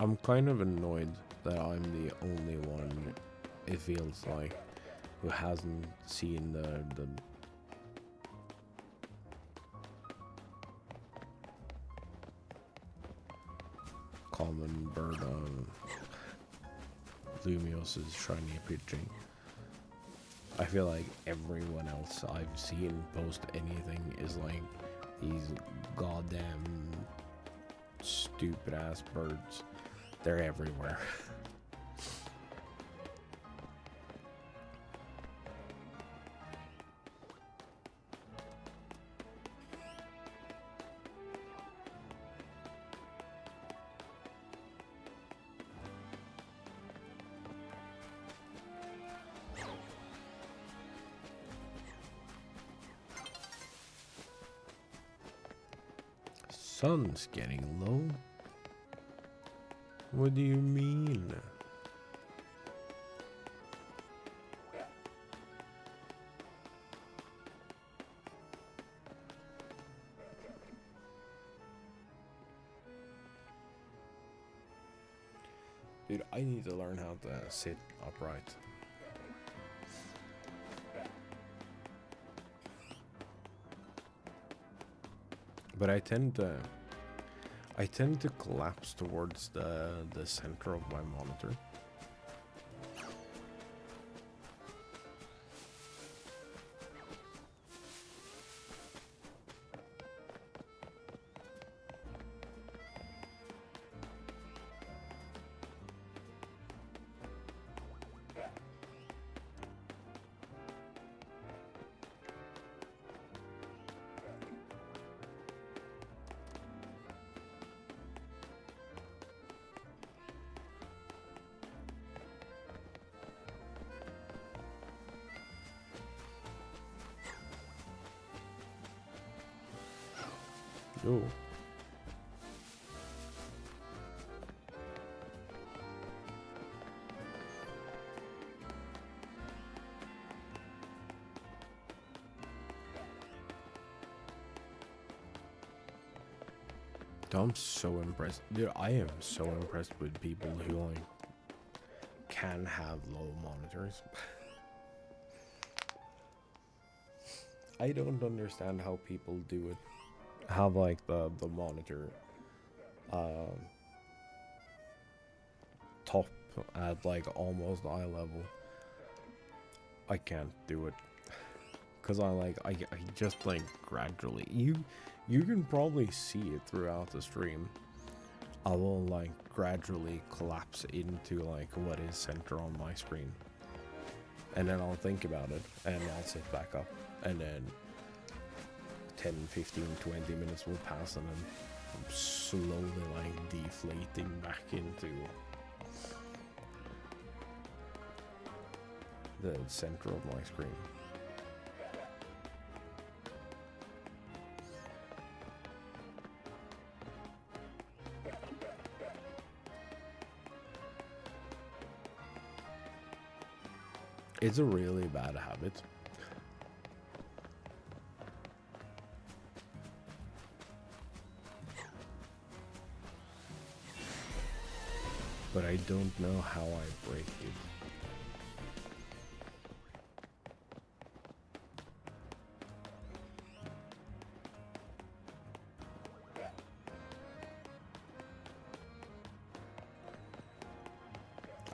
I'm kind of annoyed that I'm the only one, it feels like, who hasn't seen the common bird on Lumios's shiny Pidgey. I feel like everyone else I've seen post anything is like these goddamn stupid ass birds. They're everywhere. Sun's getting low. What do you mean? Dude, I need to learn how to sit upright. But I tend to collapse towards the center of my monitor. Yo. I'm so impressed. Dude, I am so impressed with people who like can have low monitors. I don't understand how people do it. Have like the monitor top at like almost eye level. I can't do it because I just like gradually you can probably see it throughout the stream. I will like gradually collapse into like what is center on my screen, and then I'll think about it and I'll sit back up, and then 10, 15, 20 minutes will pass, and then I'm slowly like deflating back into the center of my screen. It's a really bad habit. But I don't know how I break it.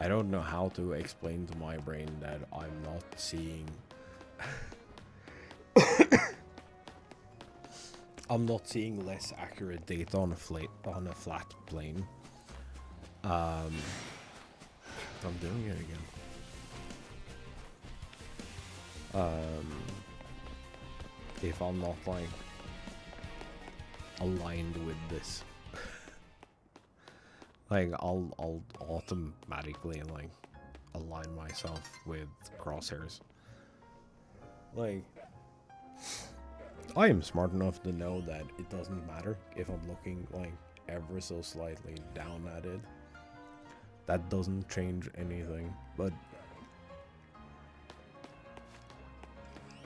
I don't know how to explain to my brain that I'm not seeing I'm not seeing less accurate data on a flat plane. I'm doing it again. If I'm not like aligned with this. Like, I'll automatically, like, align myself with crosshairs. Like, I am smart enough to know that it doesn't matter if I'm looking, like, ever so slightly down at it. That doesn't change anything, but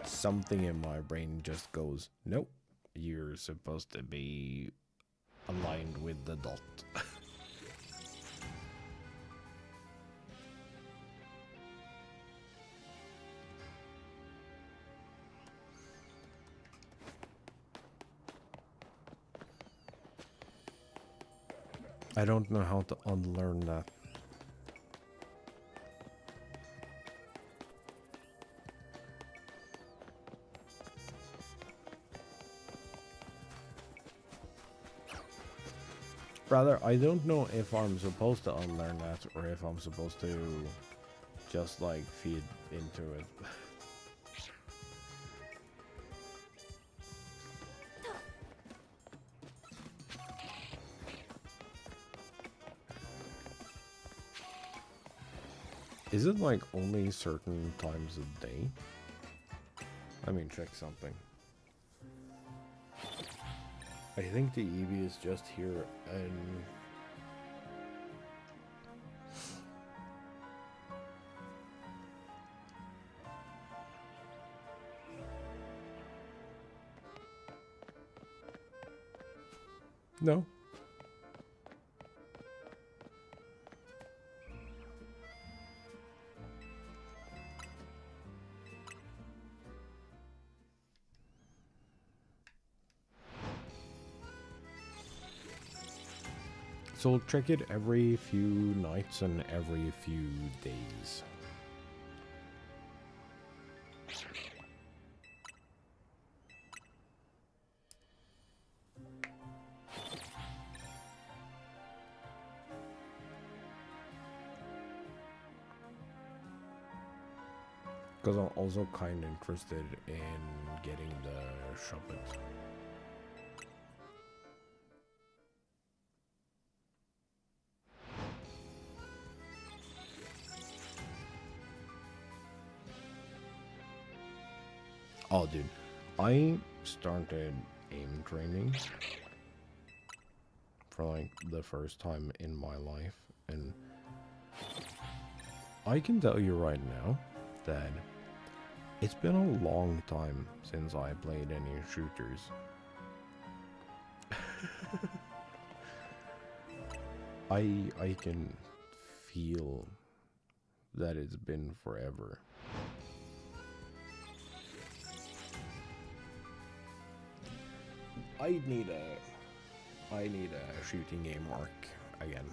something in my brain just goes, nope, you're supposed to be aligned with the dot. I don't know how to unlearn that. Rather, I don't know if I'm supposed to unlearn that or if I'm supposed to just, like, feed into it. Is it, like, only certain times a day? Let me check something. I think the Eevee is just here and... No. So check it every few nights and every few days. Because I'm also kind of interested in getting the Schlatts. Oh, dude, I started aim training for, like, the first time in my life, and I can tell you right now that it's been a long time since I played any shooters. I can feel that it's been forever. I need a shooting game arc again.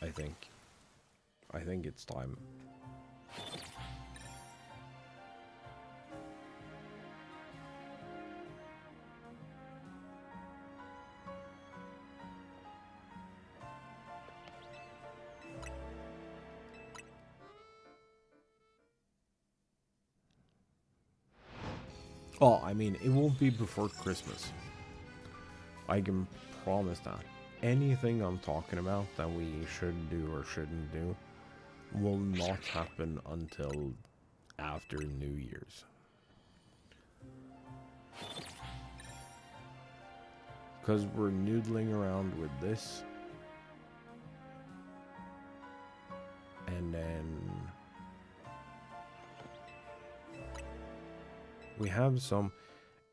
I think it's time. Oh, I mean, it won't be before Christmas. I can promise that. Anything I'm talking about that we should do or shouldn't do will not happen until after New Year's. Because we're noodling around with this. And then we have some,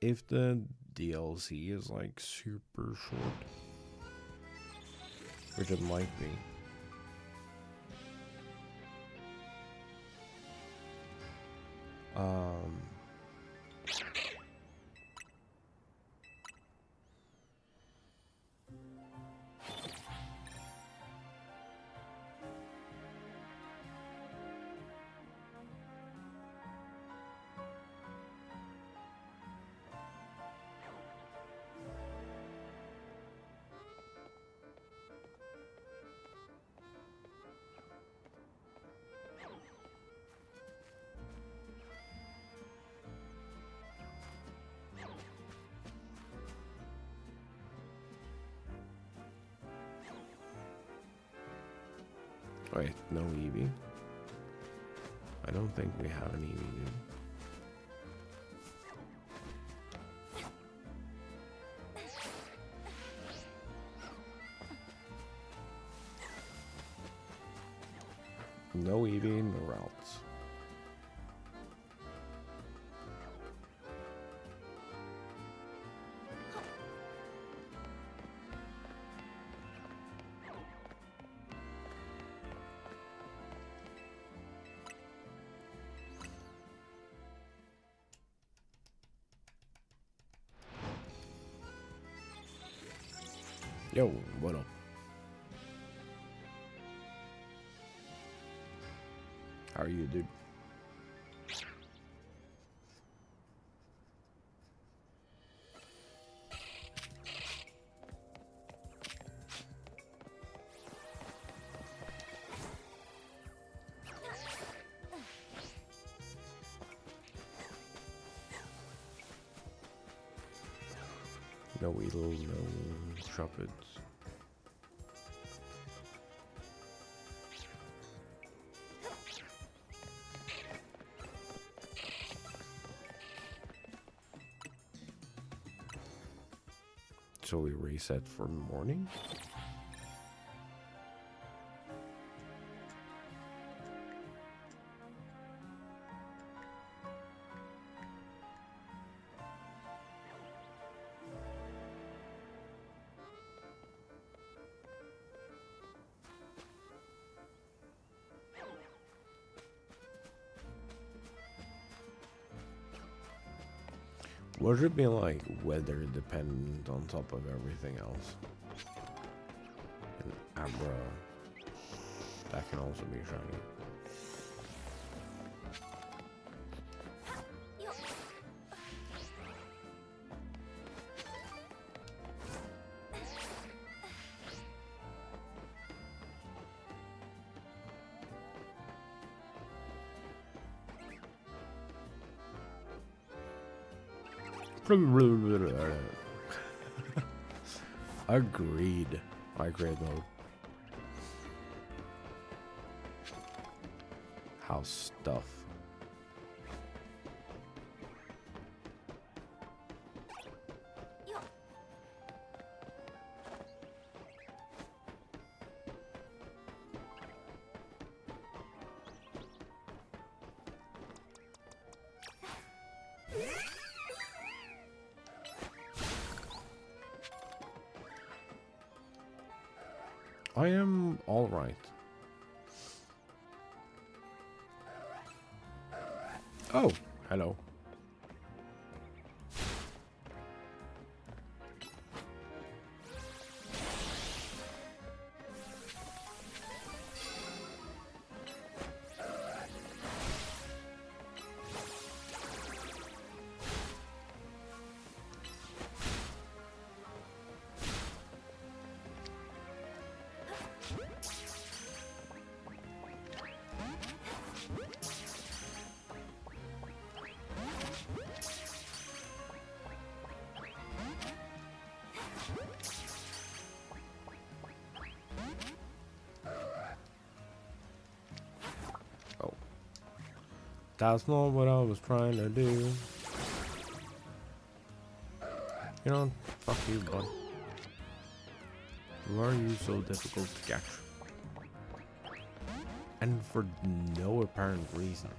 if the DLC is, like, super short, which it might be. Wait, no Eevee? I don't think we have an Eevee, dude. No Eevee, no routes. Yo, what up? How are you, dude? No Weedle, no Trumpets. So we reset for morning? What should be like weather dependent on top of everything else? And Abra, that can also be shiny. Agreed. My grade mode. House stuff. I am all right. Oh, hello. That's not what I was trying to do. You know, fuck you, bud. Why are you so difficult to catch? And for no apparent reason.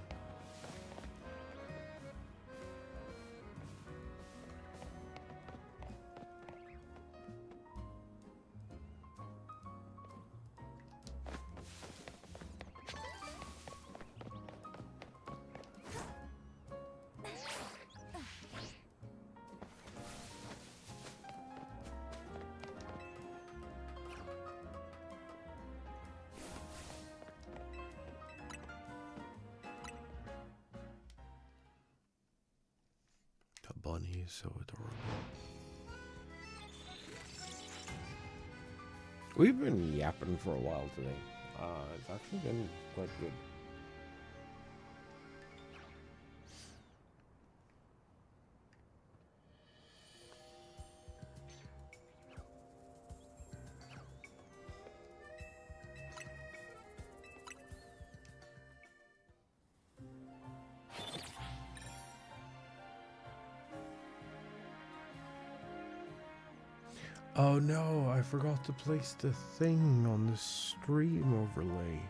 Bunny is so adorable. We've been yapping for a while today. It's actually been quite good. Oh no, I forgot to place the thing on the stream overlay.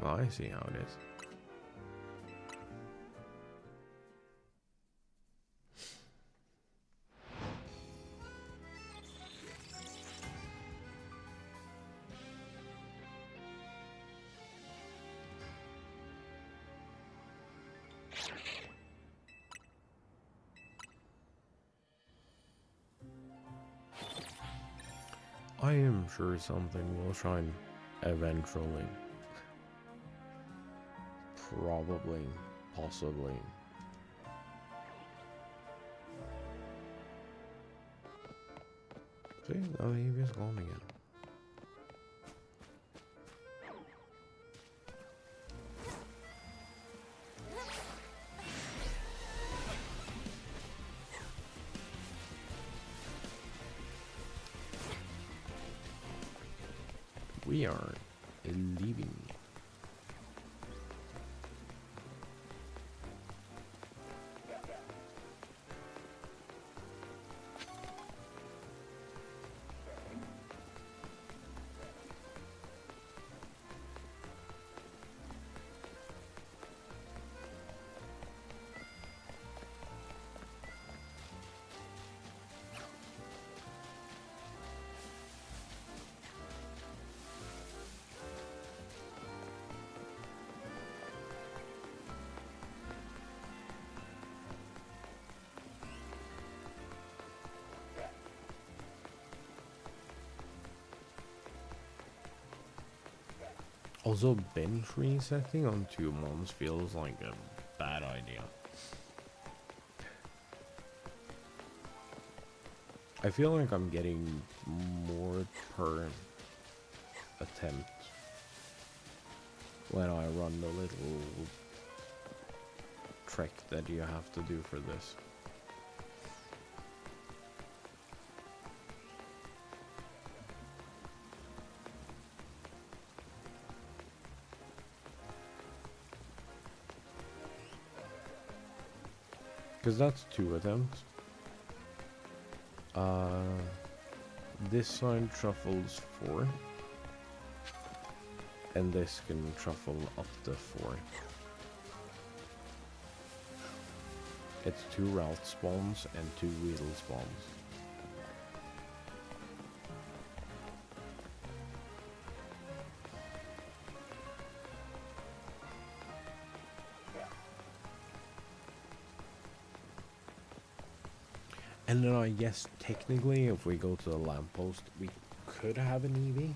Oh, I see how it is. I am sure something will shine eventually. Probably, possibly. See, the EV is gone again. We are leaving. Also, bench resetting on 2 months feels like a bad idea. I feel like I'm getting more per attempt when I run the little trick that you have to do for this. Because that's 2 attempts. This side shuffles 4. And this can shuffle up to 4. It's 2 route spawns and 2 wheel spawns. And then I guess technically if we go to the lamppost, we could have an EV.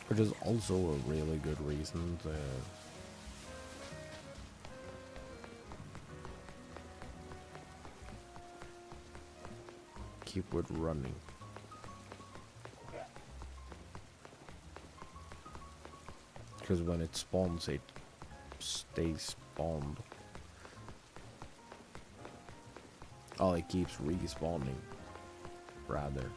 Which is also a really good reason to keep it running. Because when it spawns, it stays spawned. Oh, it keeps respawning, rather.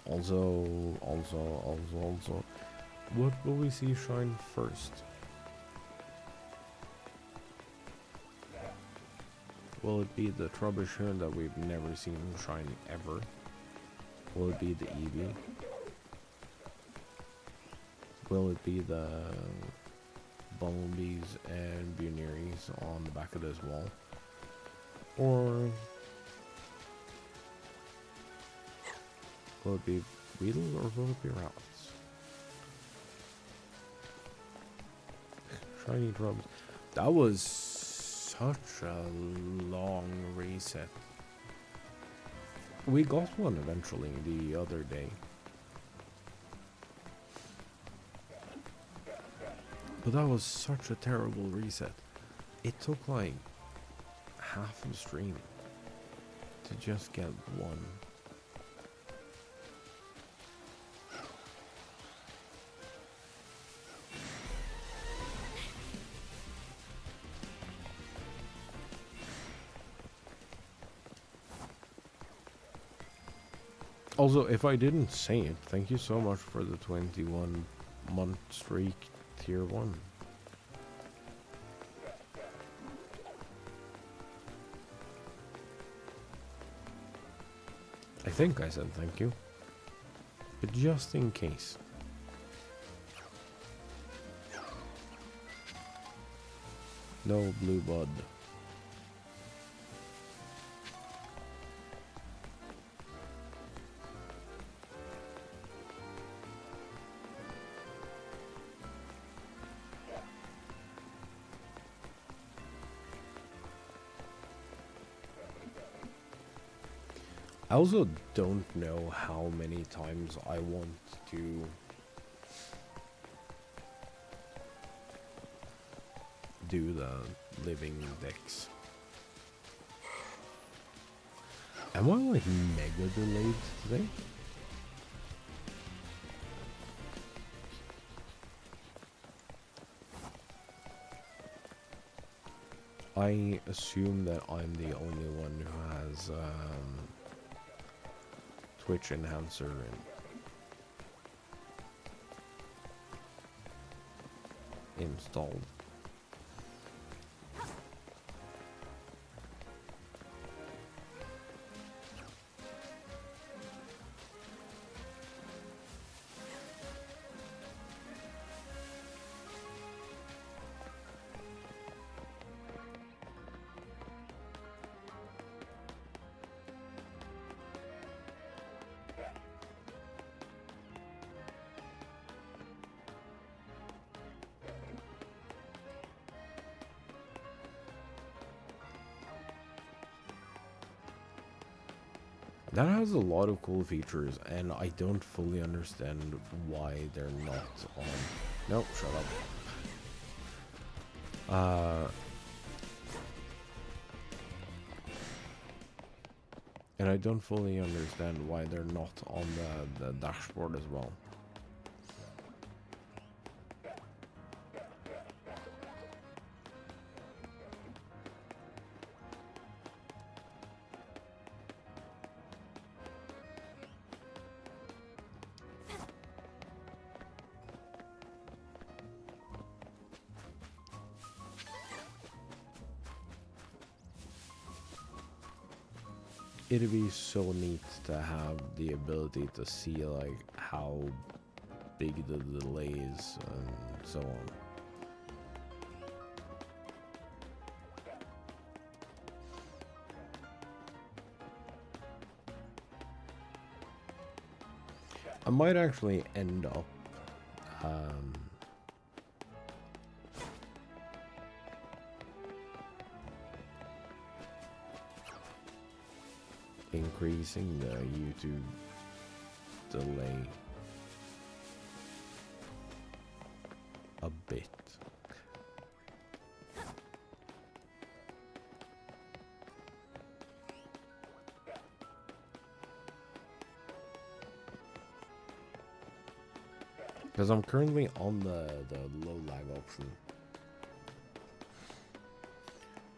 Also, what will we see shine first? Will it be the troubleshooter that we've never seen shine ever? Will it be the EV? Will it be the bumblebees and buneries on the back of this wall? Or will it be Weedle or will it be Routes? Shiny drums. That was such a long reset. We got one eventually the other day. But that was such a terrible reset. It took like half the stream to just get one. Also, if I didn't say it, thank you so much for the 21-month streak tier 1. I think I said thank you. But just in case. No blue bud. I also don't know how many times I want to do the living decks. Am I like mega delayed today? I assume that I'm the only one who has Twitch enhancer installed. That has a lot of cool features, and I don't fully understand why they're not on. Nope, shut up. And I don't fully understand why they're not on the dashboard as well. It'd be so neat to have the ability to see like how big the delay is and so on. I might actually end up increasing the YouTube delay a bit. Because I'm currently on the low lag option.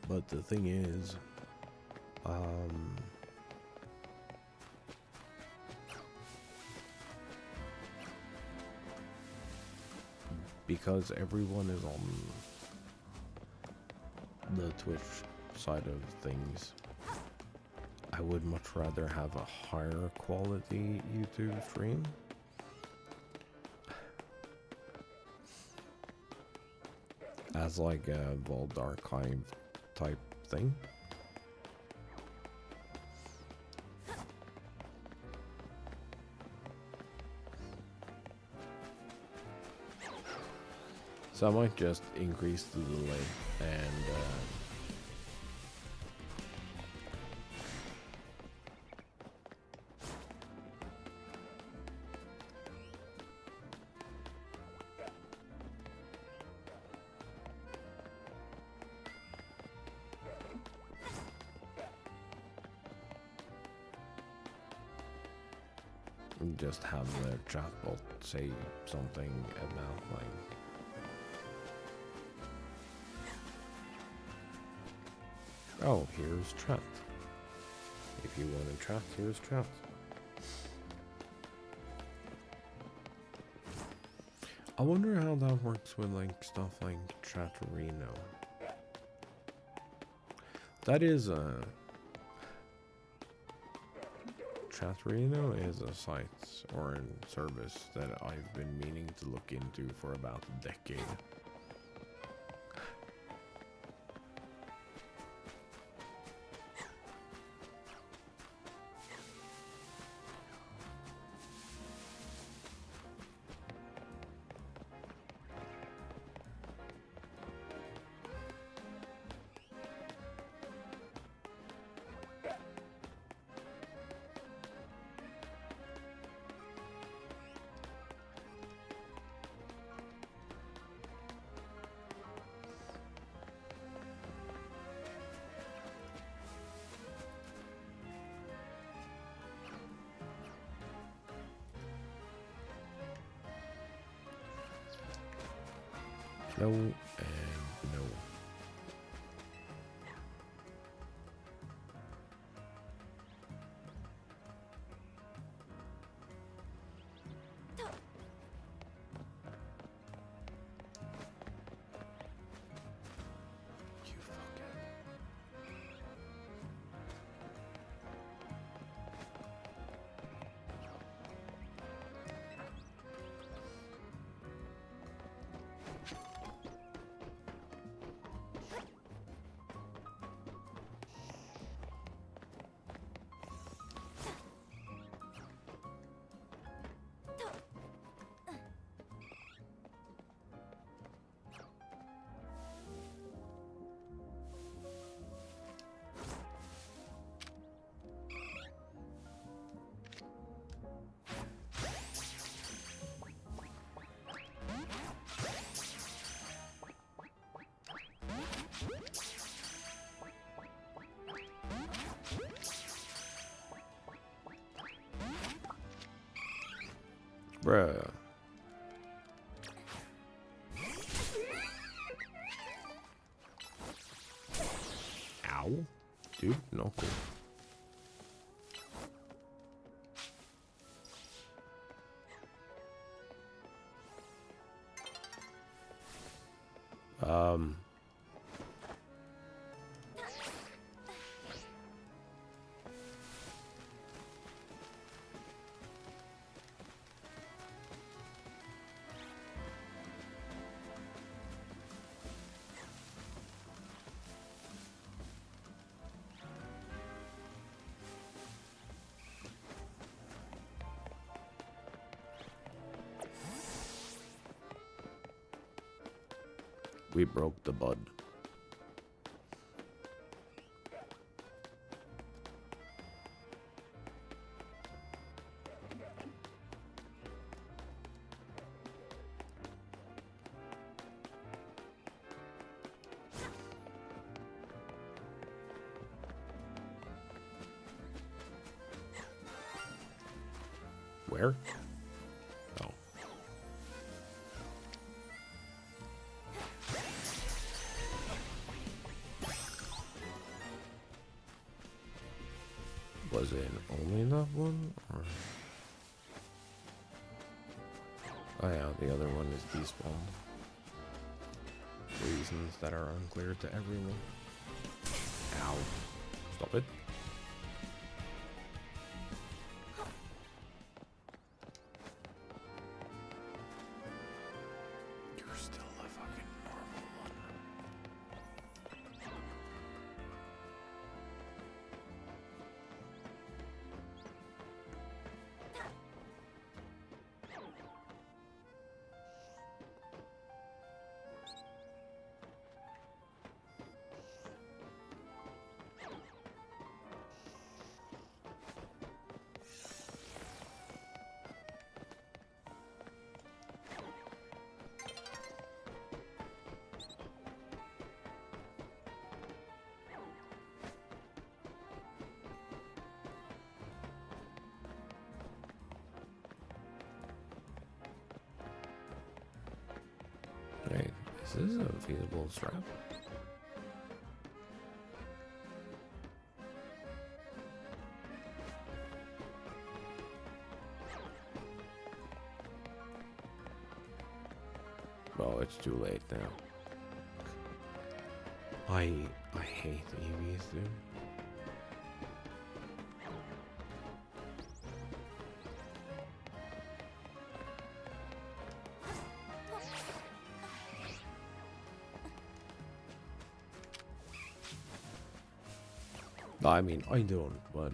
But the thing is, because everyone is on the Twitch side of things, I would much rather have a higher quality YouTube stream. As like a Vault Archive type thing. So I might just increase the delay and just have the chatbot say something about like, oh, here's chat. If you want to chat, here's chat. I wonder how that works with like stuff like Chatterino. That is a Chatterino is a site or a service that I've been meaning to look into for about a decade. No and no. You fucking. Bruh. Ow. Dude, no cool. We broke the bud. Where? Oh. Was it only that one? Or... oh yeah, the other one is despawn. Reasons that are unclear to everyone. Ow. Stop it. You're still a fucking normal one. Is this a feasible strat? Well, it's too late now. I hate EVs, dude. I mean, I don't, but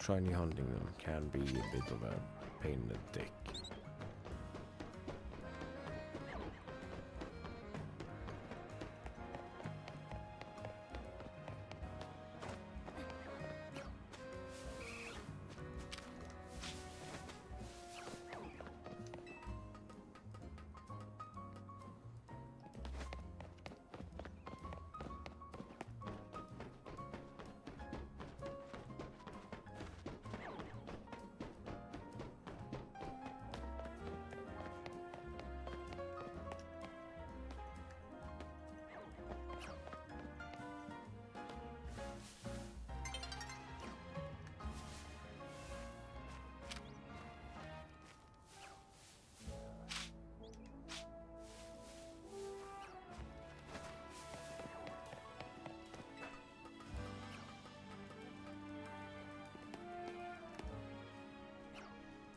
shiny hunting them can be a bit of a pain in the dick.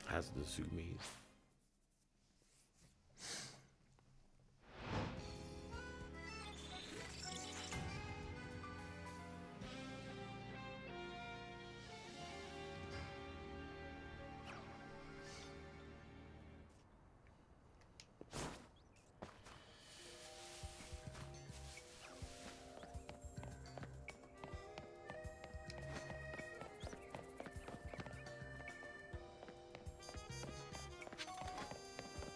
As the zoomies.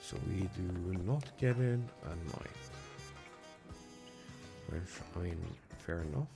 So we do not get in at night. Which, I mean, fair enough.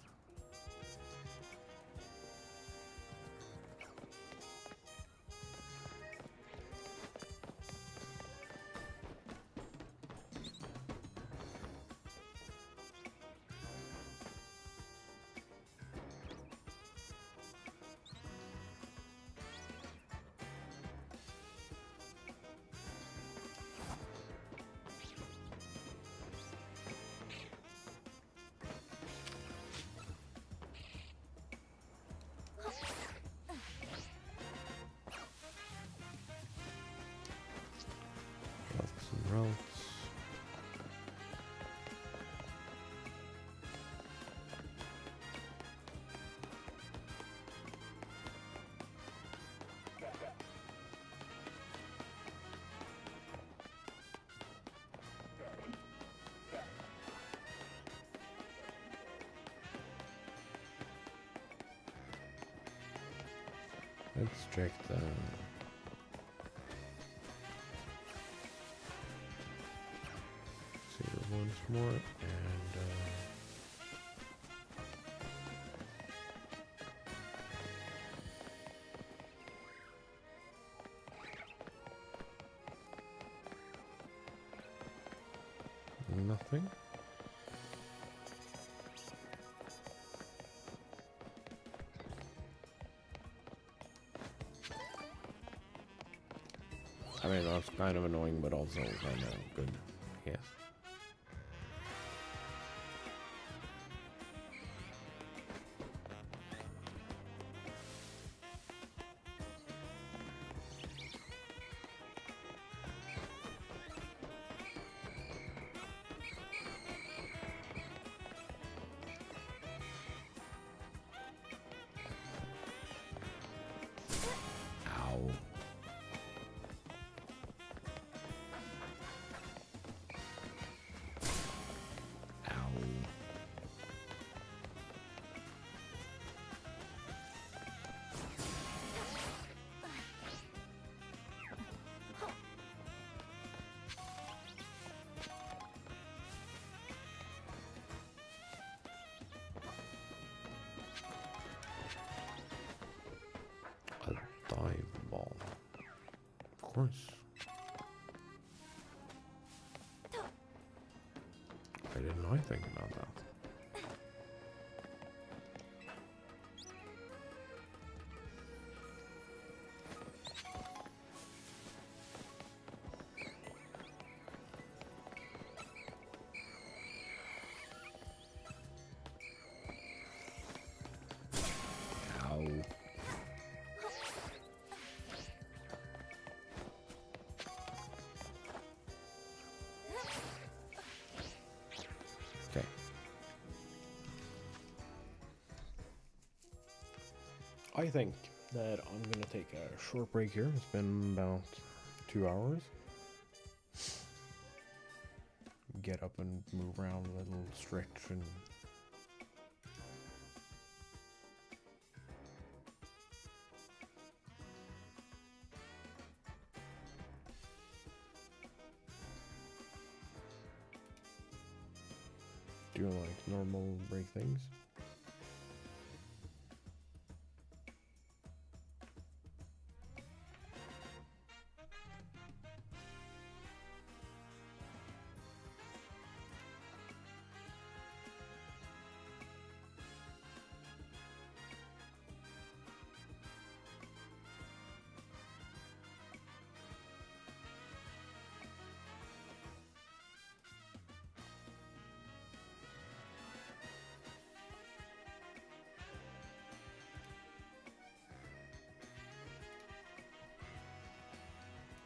Routes. Let's check the once more and nothing. I mean, that's kind of annoying, but also kind of good. Yes. Dive ball. Of course. Why didn't I think about that? Ow. Okay. I think that I'm gonna take a short break here. It's been about 2 hours. Get up and move around a little, stretch, and do like normal break things.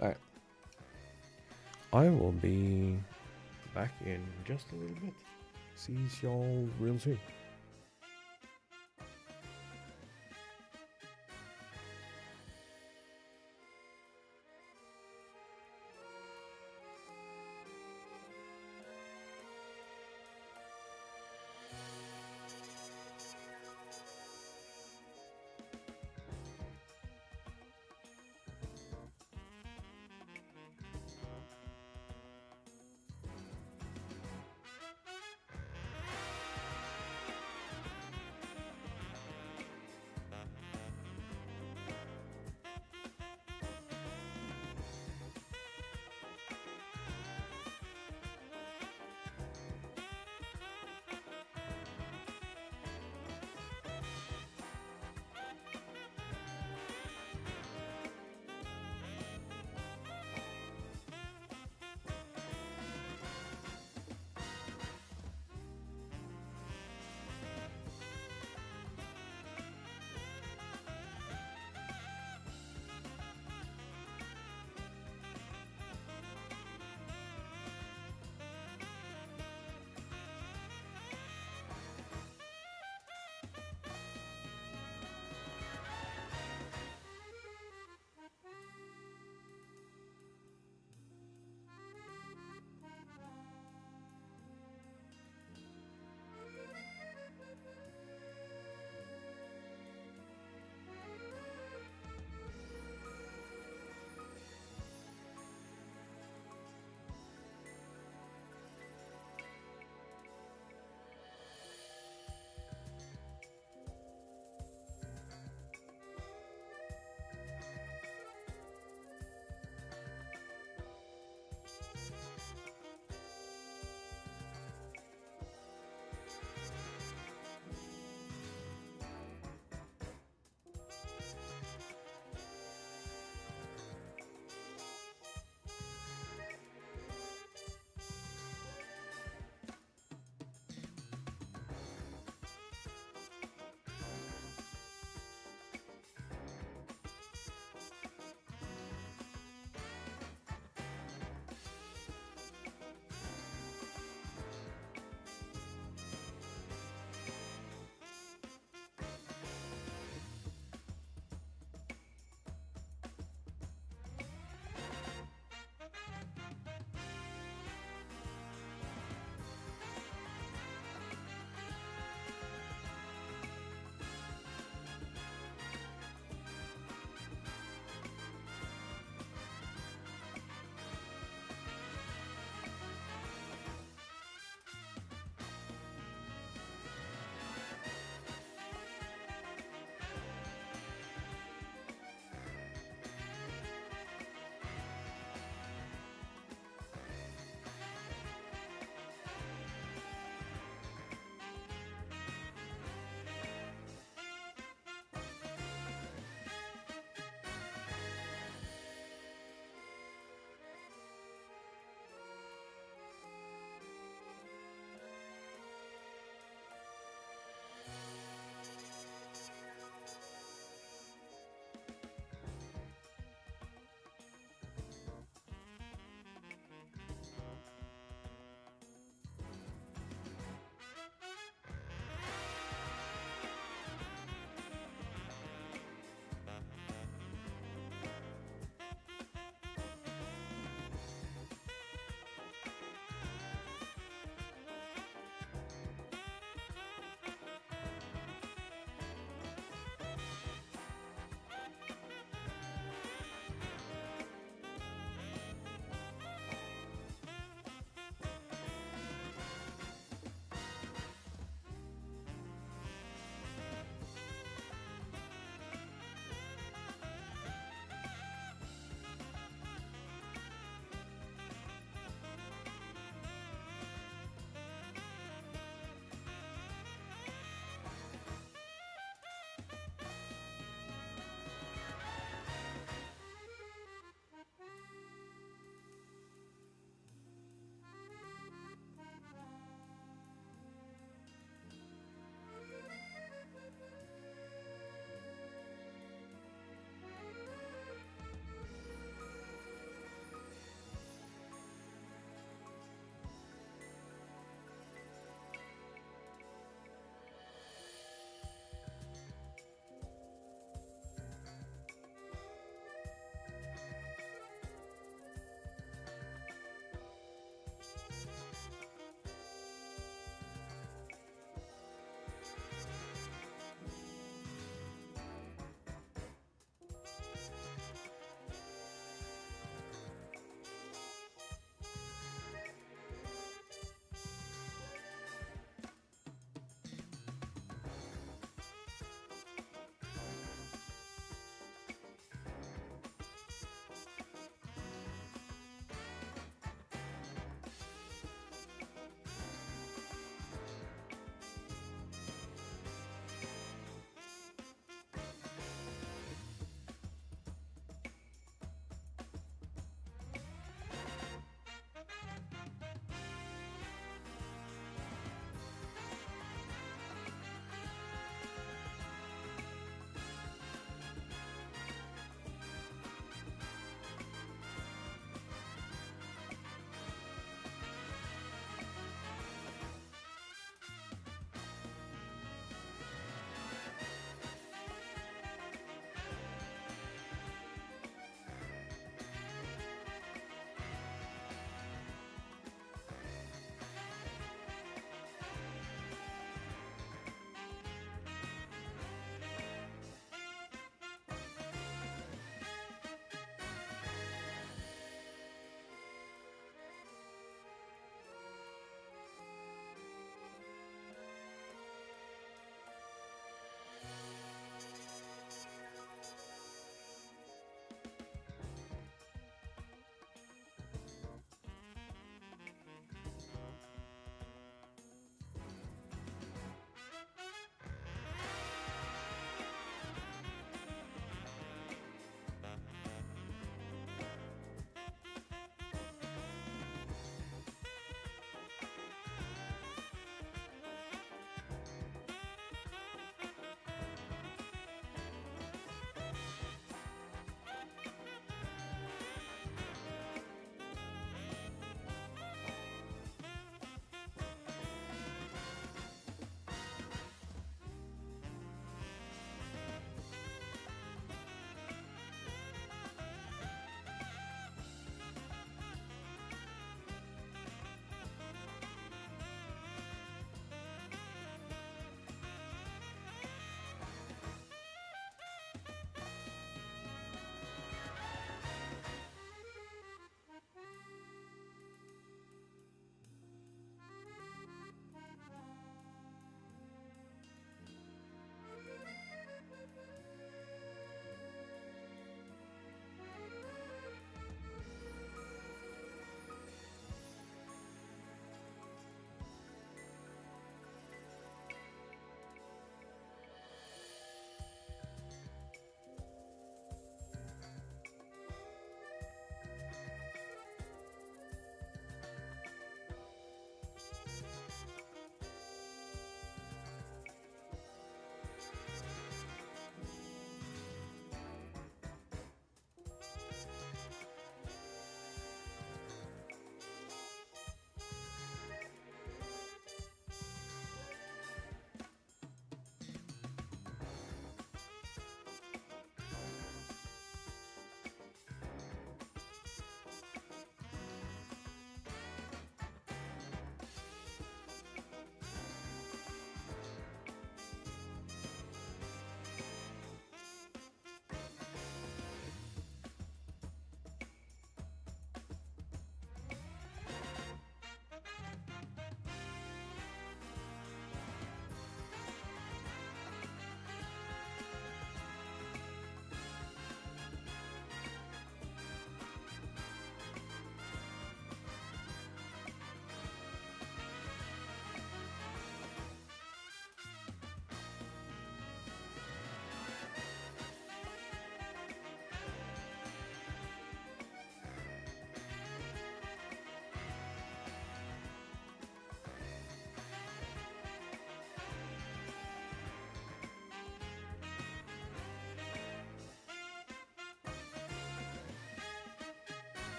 Alright. I will be back in just a little bit. See y'all real soon.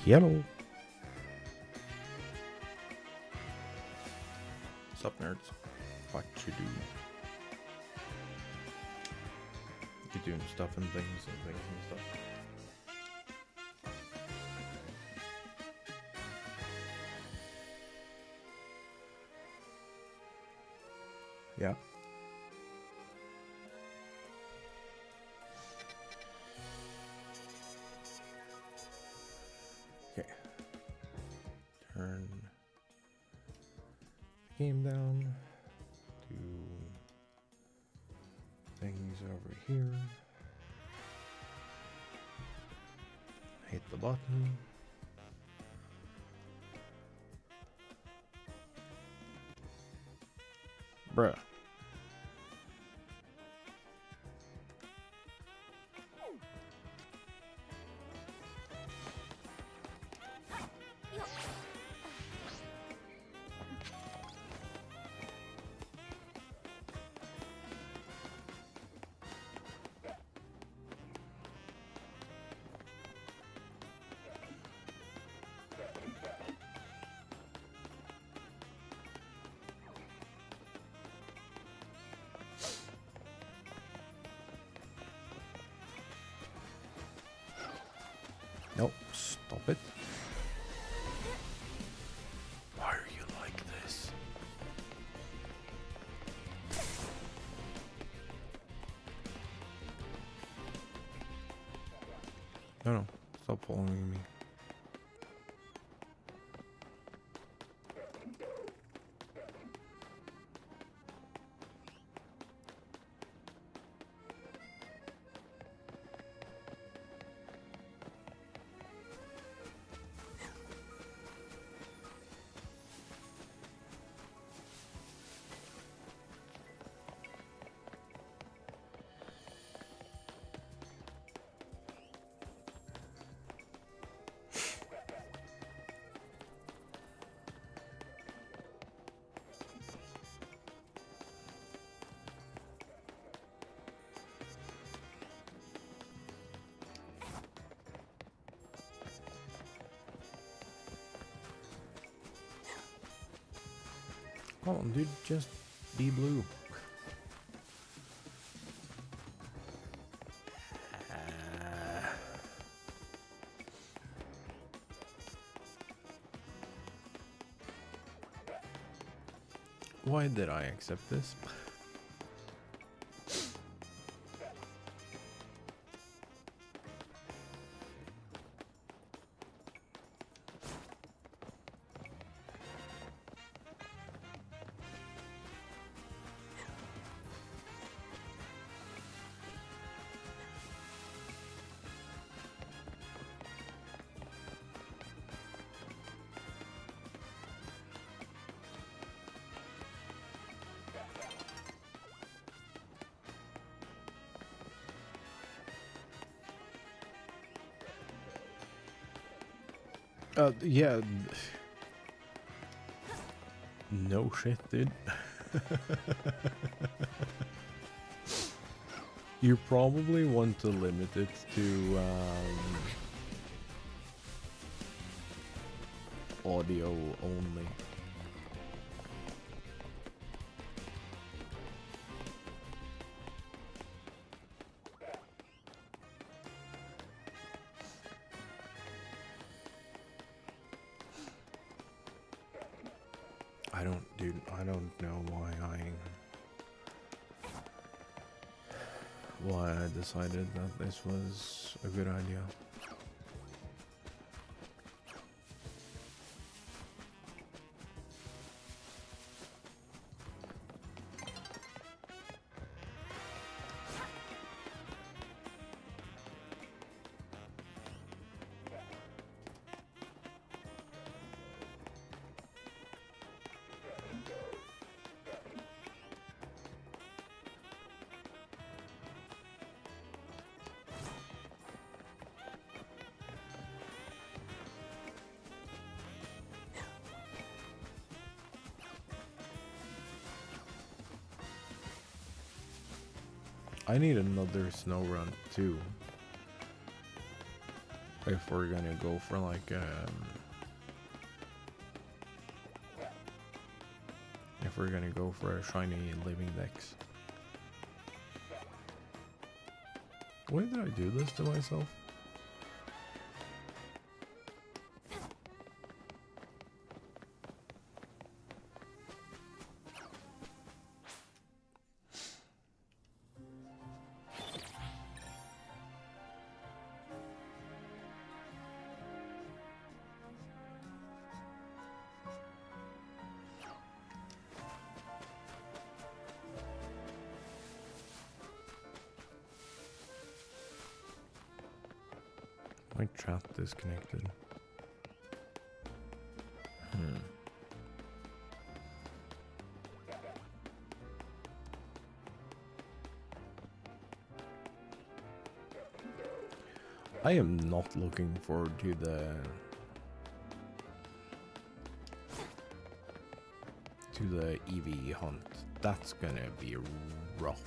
Yellow. What's up, nerds? What you do? You doing stuff and things and stuff. Yeah. Okay. Turn the game down. Do things over here. Hit the button. Bruh. Nope, stop it. Why are you like this? No, stop following me. Come on, dude, just be blue. Why did I accept this? Yeah. No shit, dude. You probably want to limit it to audio only. I don't know why I decided that this was a good idea. I need another Snorunt too. If we're gonna go for like if we're gonna go for a shiny living dex. Why did I do this to myself? My chat disconnected. I am not looking forward to the EV hunt. That's gonna be rough.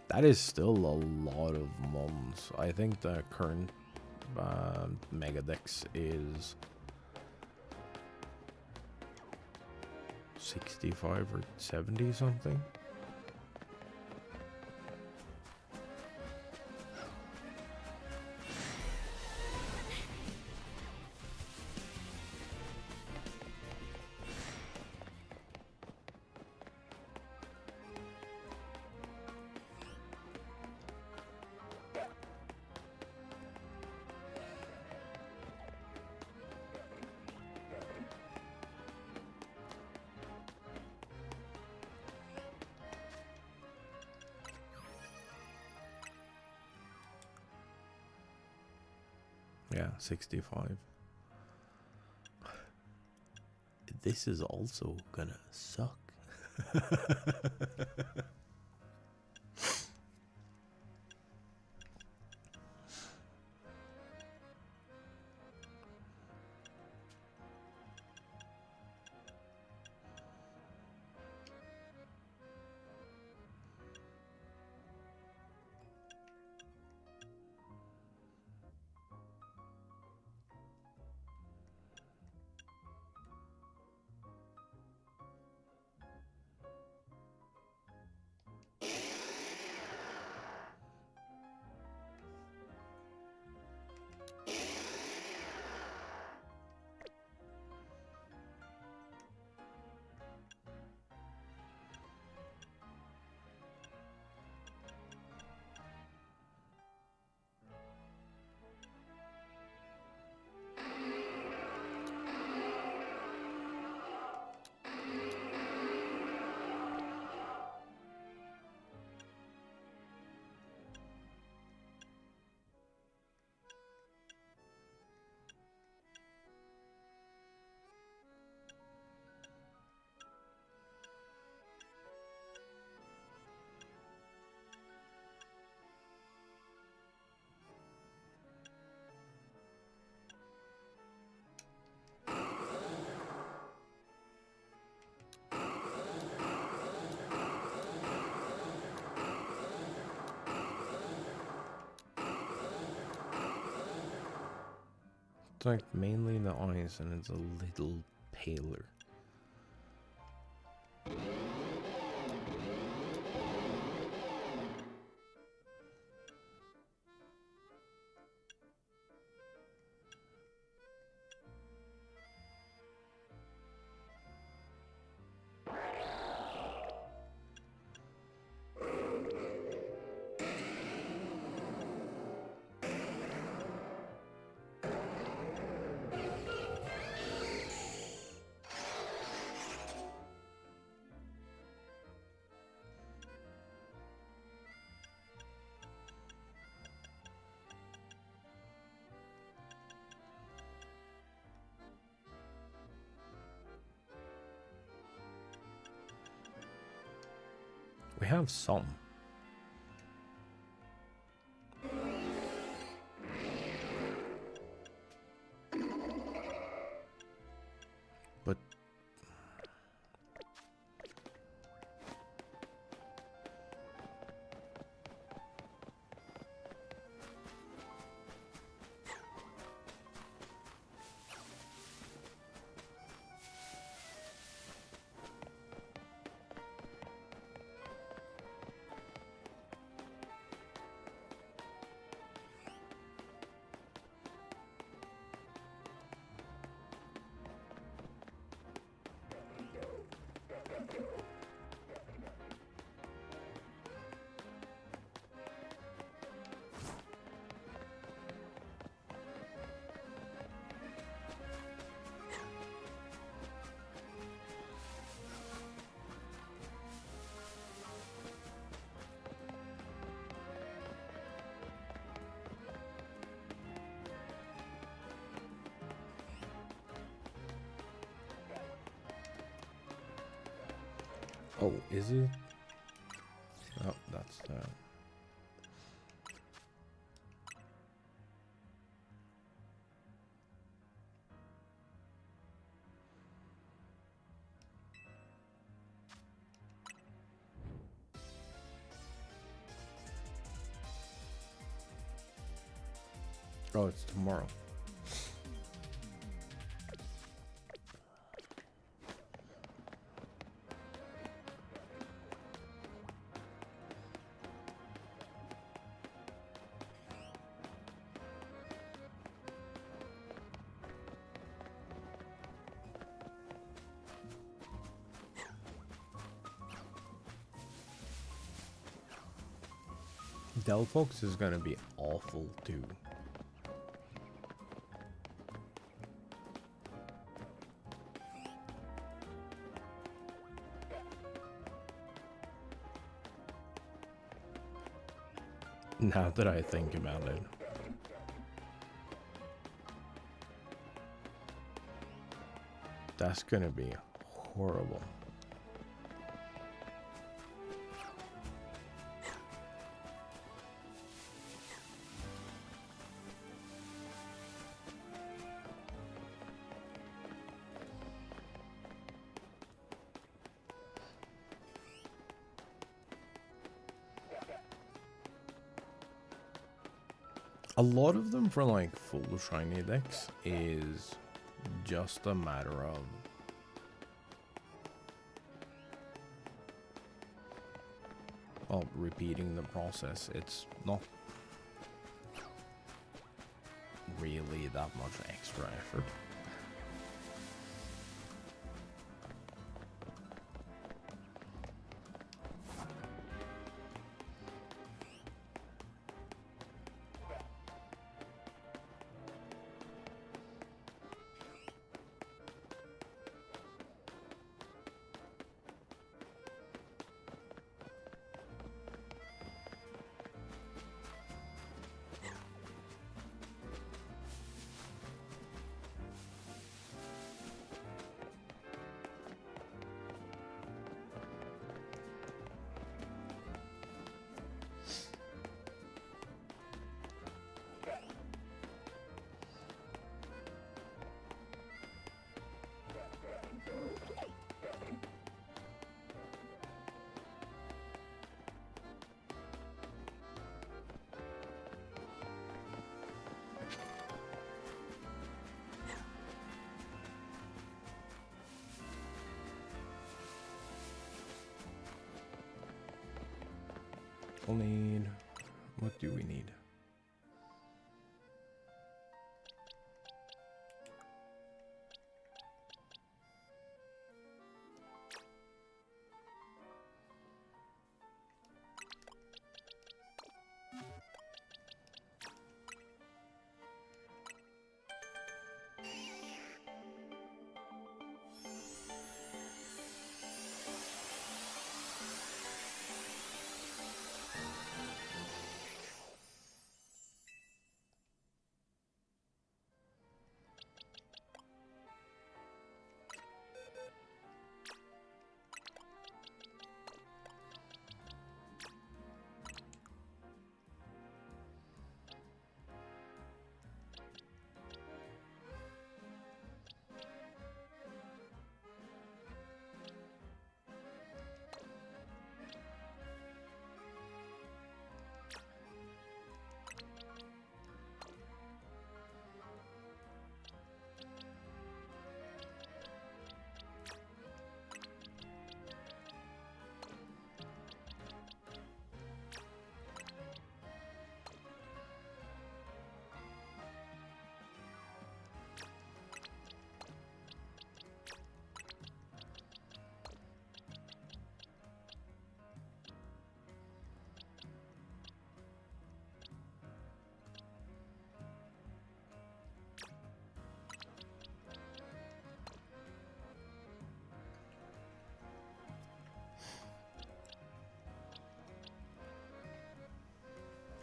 That is still a lot of mons. I think the current Mega Dex is 65 or 70 something. Yeah, 65. This is also gonna suck. It's like mainly the eyes and it's a little paler. We have some. But oh, is it? Oh, that's that. Oh, it's tomorrow. Delphox is gonna be awful too. Now that I think about it. That's gonna be horrible. A lot of them for like full shiny decks is just a matter of repeating the process. It's not really that much extra effort. We'll need, what do we need?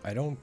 I don't...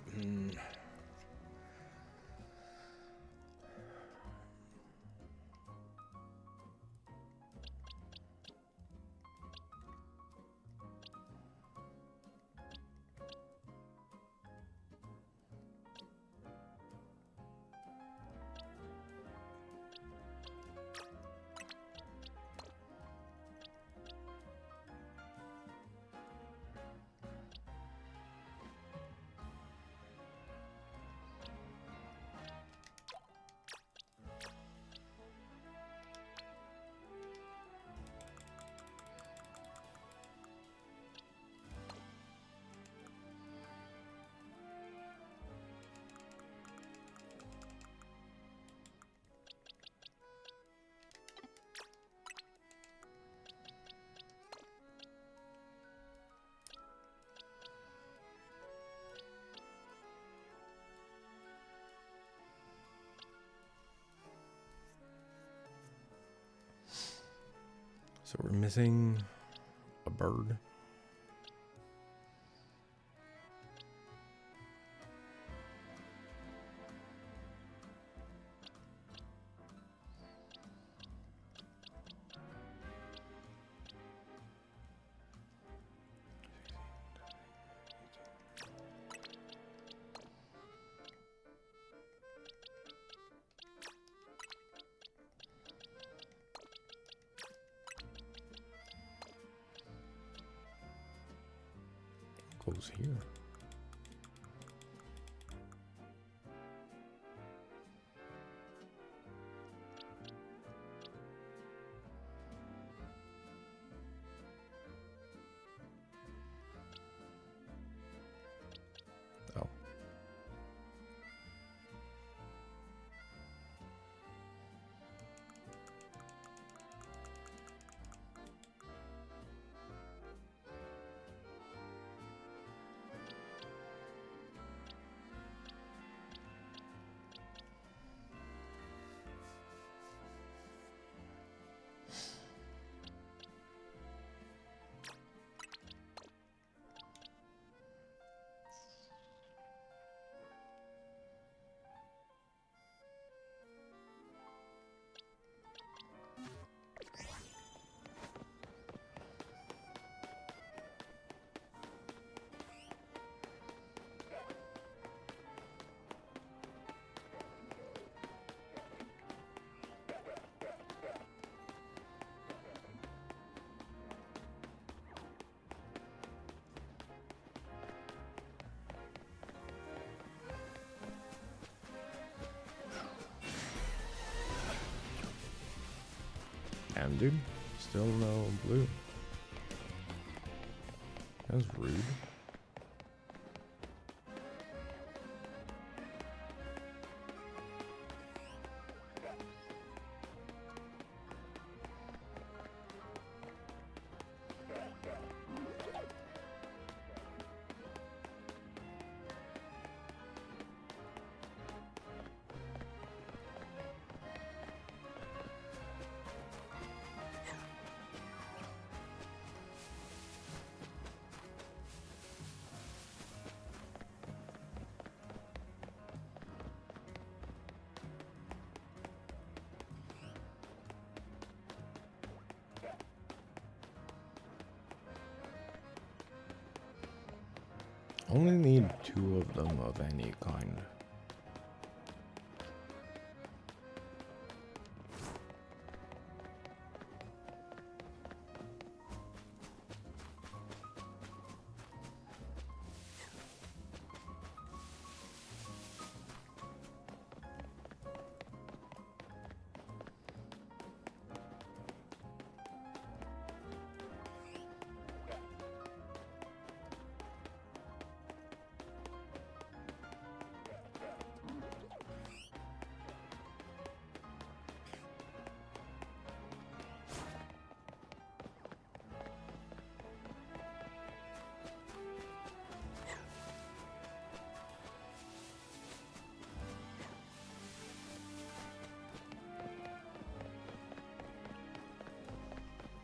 So we're missing a bird. Goes here. Oh. Damn, dude. Still no blue. That was rude. Only need 2 of them of any kind.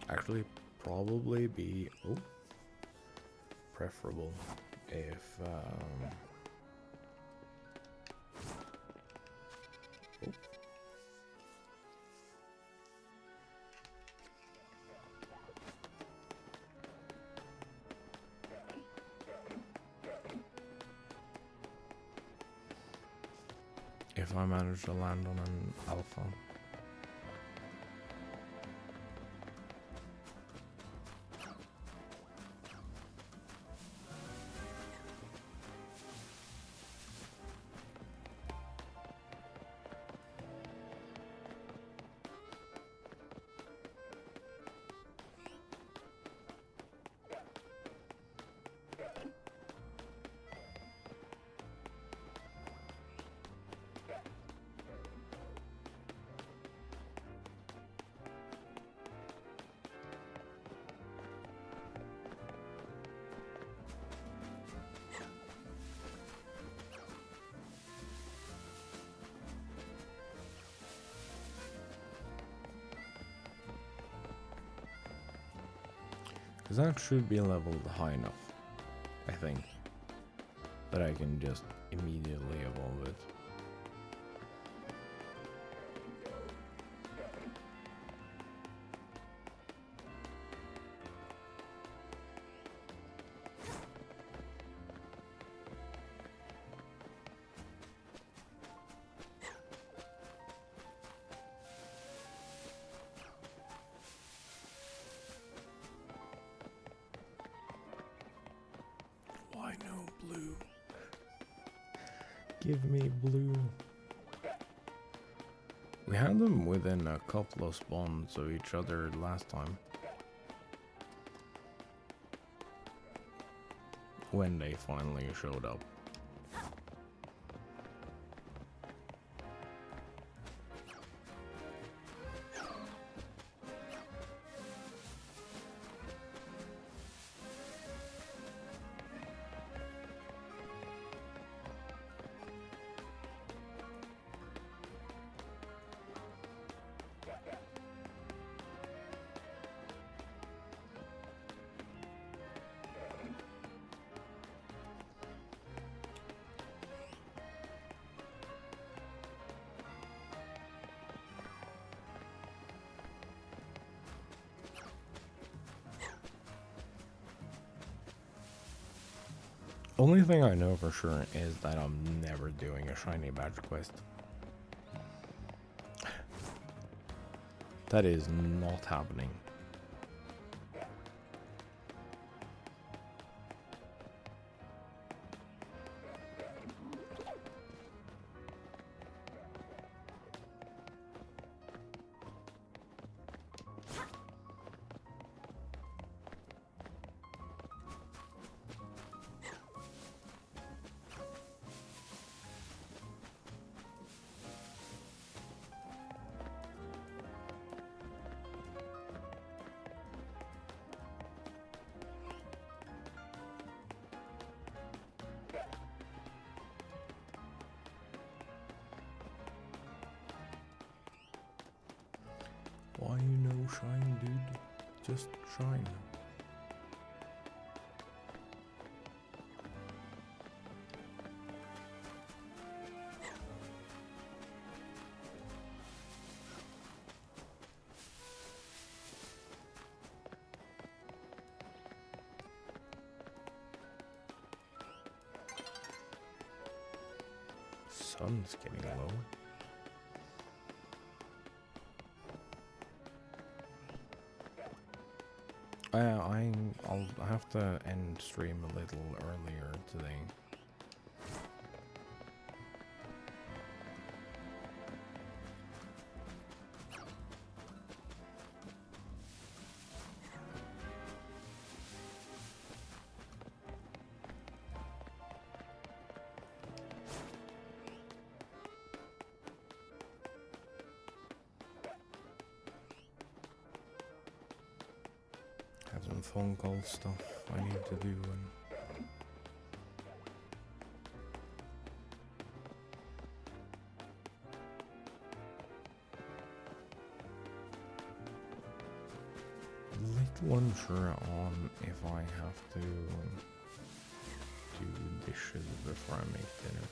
Actually, probably be preferable if if I manage to land on an alpha. Because that should be leveled high enough, I think, that I can just immediately evolve it. Why no blue? Give me blue. We had them within a couple of spawns of each other last time. When they finally showed up. Only thing I know for sure is that I'm never doing a shiny badge quest. That is not happening. Why you no shine, dude? Just shine. Sun's getting low. I'll have to end stream a little earlier today. Have some phone call stuff I need to do and little unsure on if I have to do dishes before I make dinner.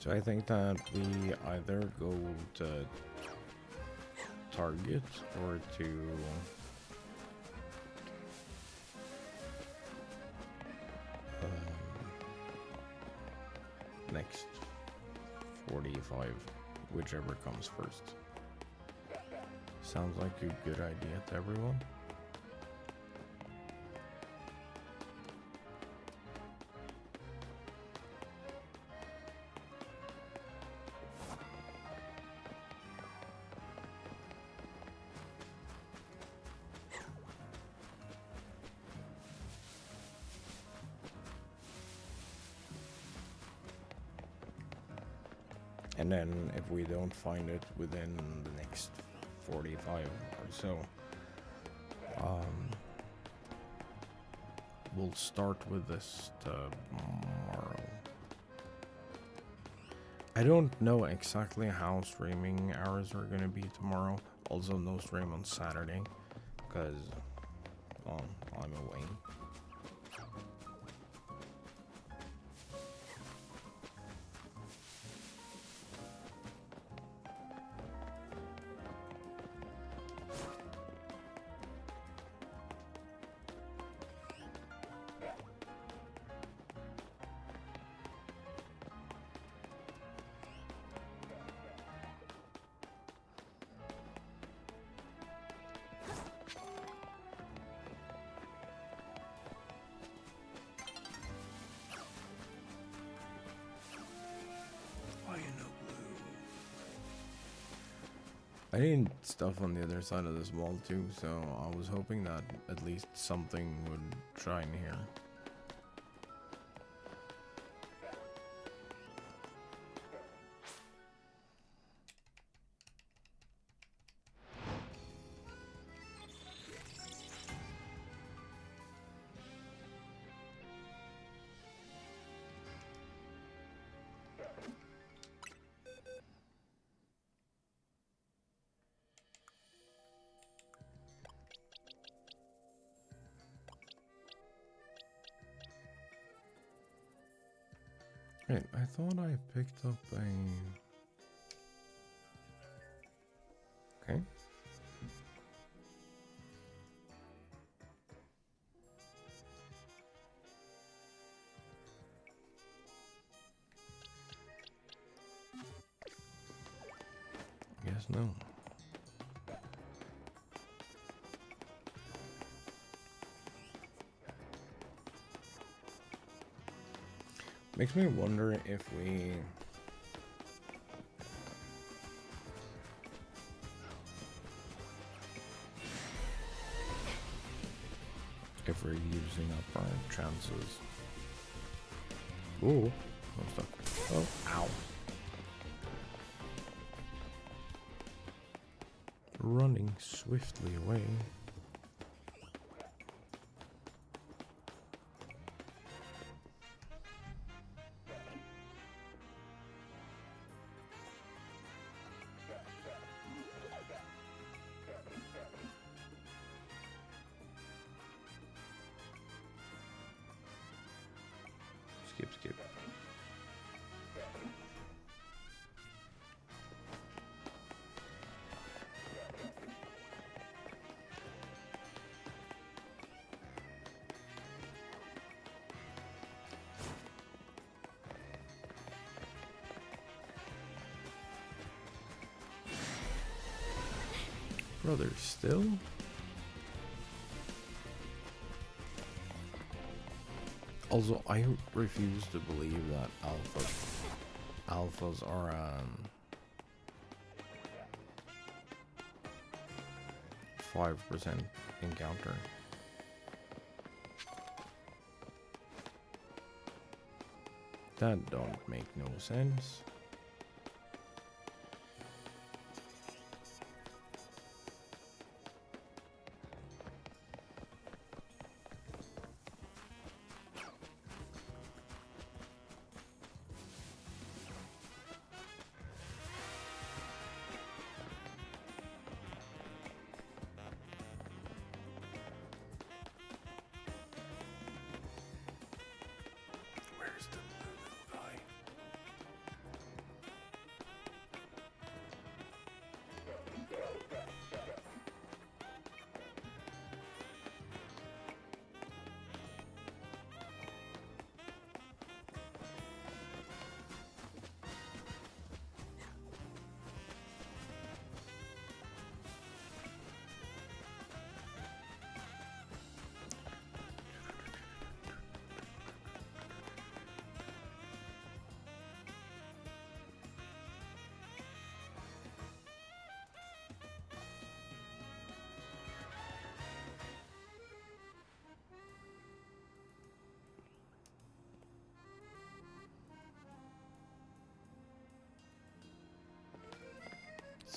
So I think that we either go to Target or to next 45, whichever comes first. Sounds like a good idea to everyone. And then if we don't find it within the next 45 or so, we'll start with this tomorrow. I don't know exactly how streaming hours are gonna be tomorrow. Also no stream on Saturday, because I'm away. I need stuff on the other side of this wall too, so I was hoping that at least something would shine here. Wait, I thought I picked up a... Okay. Guess no. Makes me wonder if we're using up our chances. Ooh, I'm stuck. Oh, ow. Running swiftly away. Skip. Brother, still? Also, I refuse to believe that alphas are 5% encounter. That don't make no sense.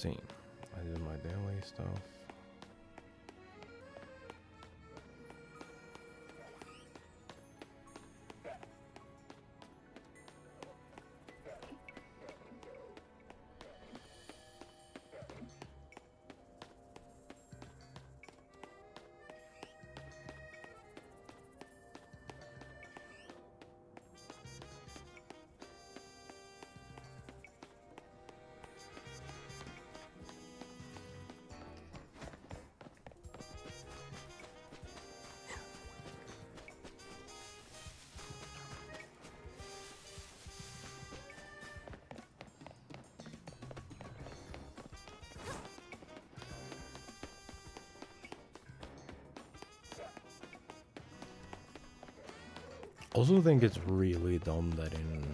Let's see. I did my daily stuff. Also think it's really dumb that in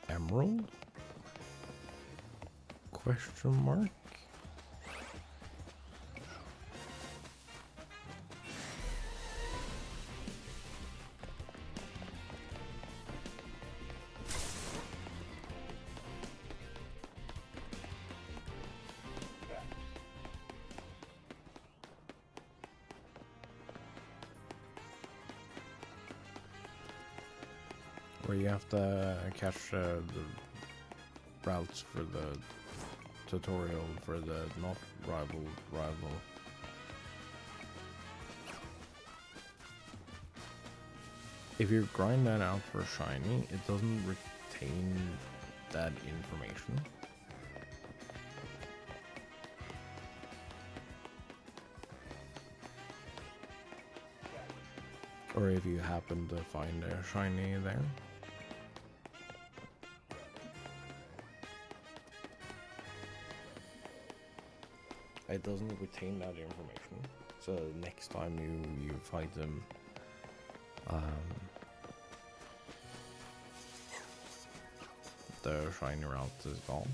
Emerald? Question mark? Where you have to catch the routes for the tutorial for the not rival. If you grind that out for shiny, it doesn't retain that information. Or if you happen to find a shiny there. It doesn't retain that information. So next time you fight them, the shiny route is gone.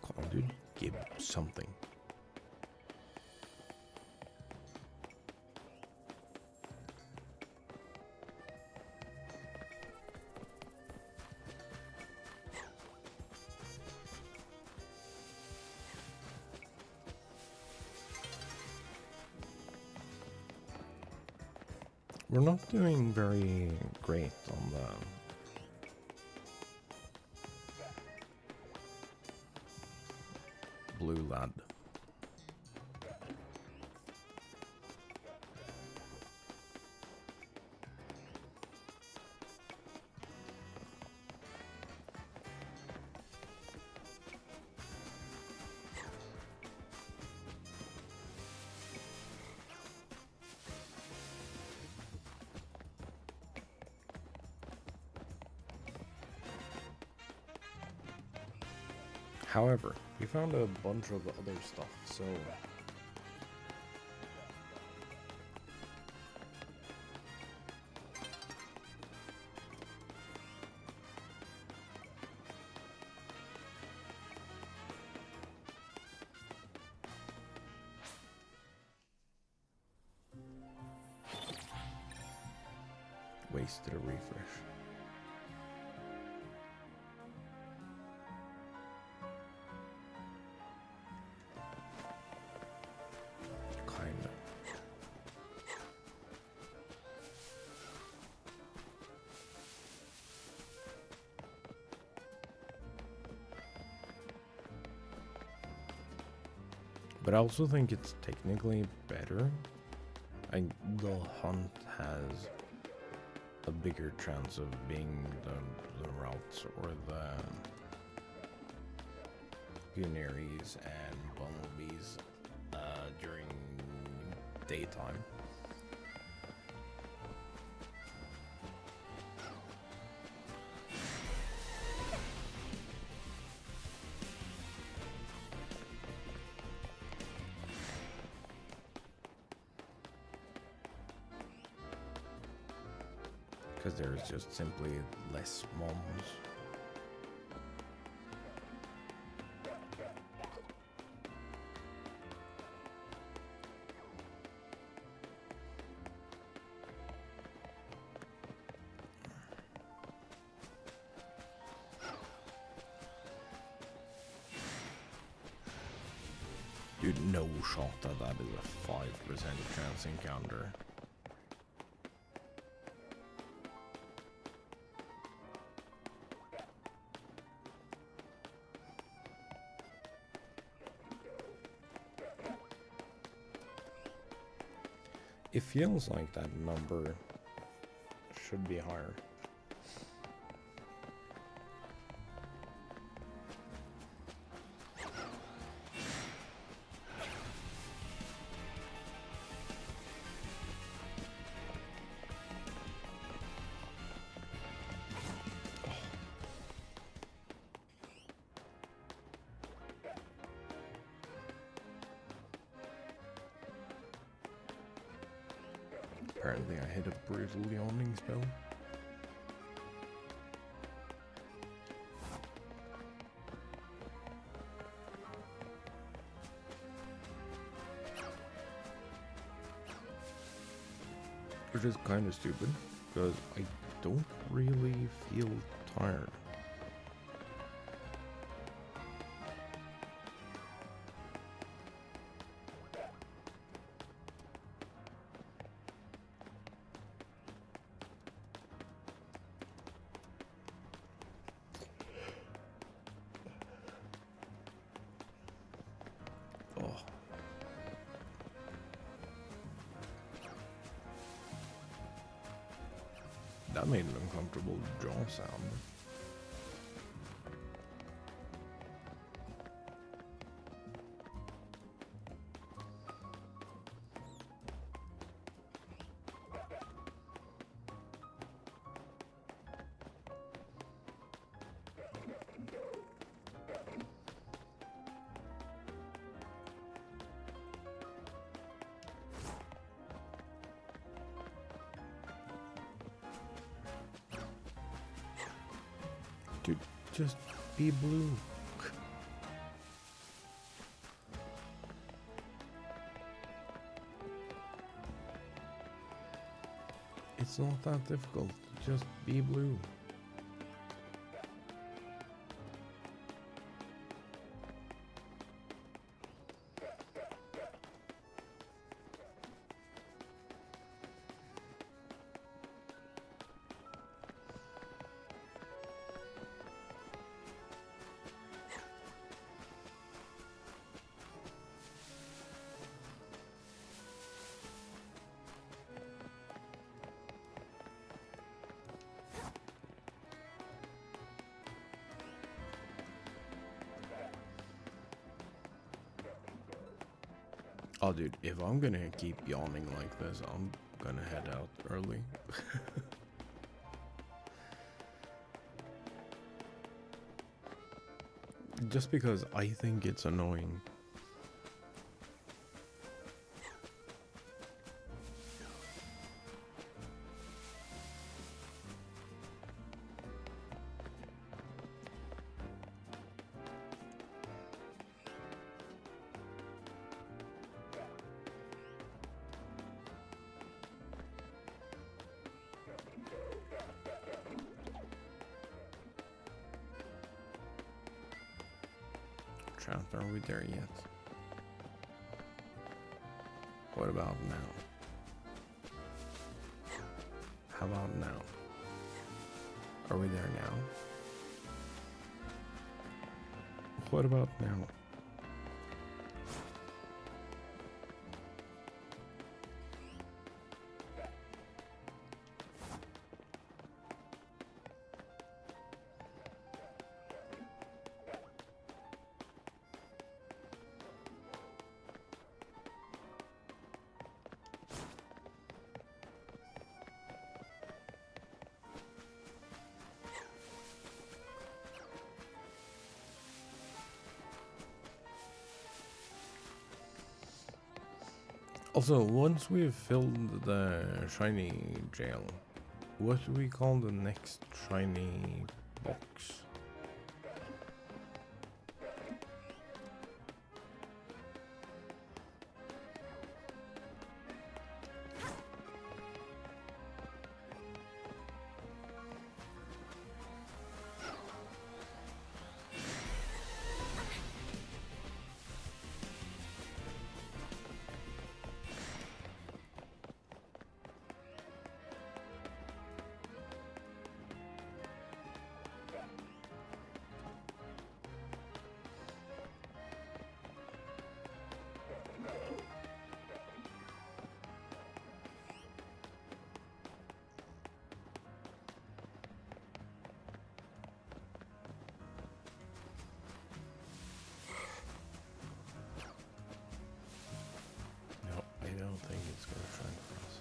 Come on, dude, give something. We're not doing very great on the blue lad. However, we found a bunch of other stuff, so wasted a refresh. Kinda. But I also think it's technically better. The hunt has a bigger chance of being the routes or the Guneries and bumblebees during daytime. Because there's just simply less moms. Dude, no shot that that is a 5% chance encounter. It feels like that number should be higher. Apparently I hit a brutal yawning spell. Which is kind of stupid, because I don't really feel tired. That made an uncomfortable jaw sound. Dude, just be blue. It's not that difficult. Just be blue. Oh, dude, if I'm gonna keep yawning like this, I'm gonna head out early. Just because I think it's annoying. chat? Are we there yet? What about now? How about now? Are we there now? What about now? Also, once we've filled the shiny jail, what do we call the next shiny box? I don't think it's gonna shine for us.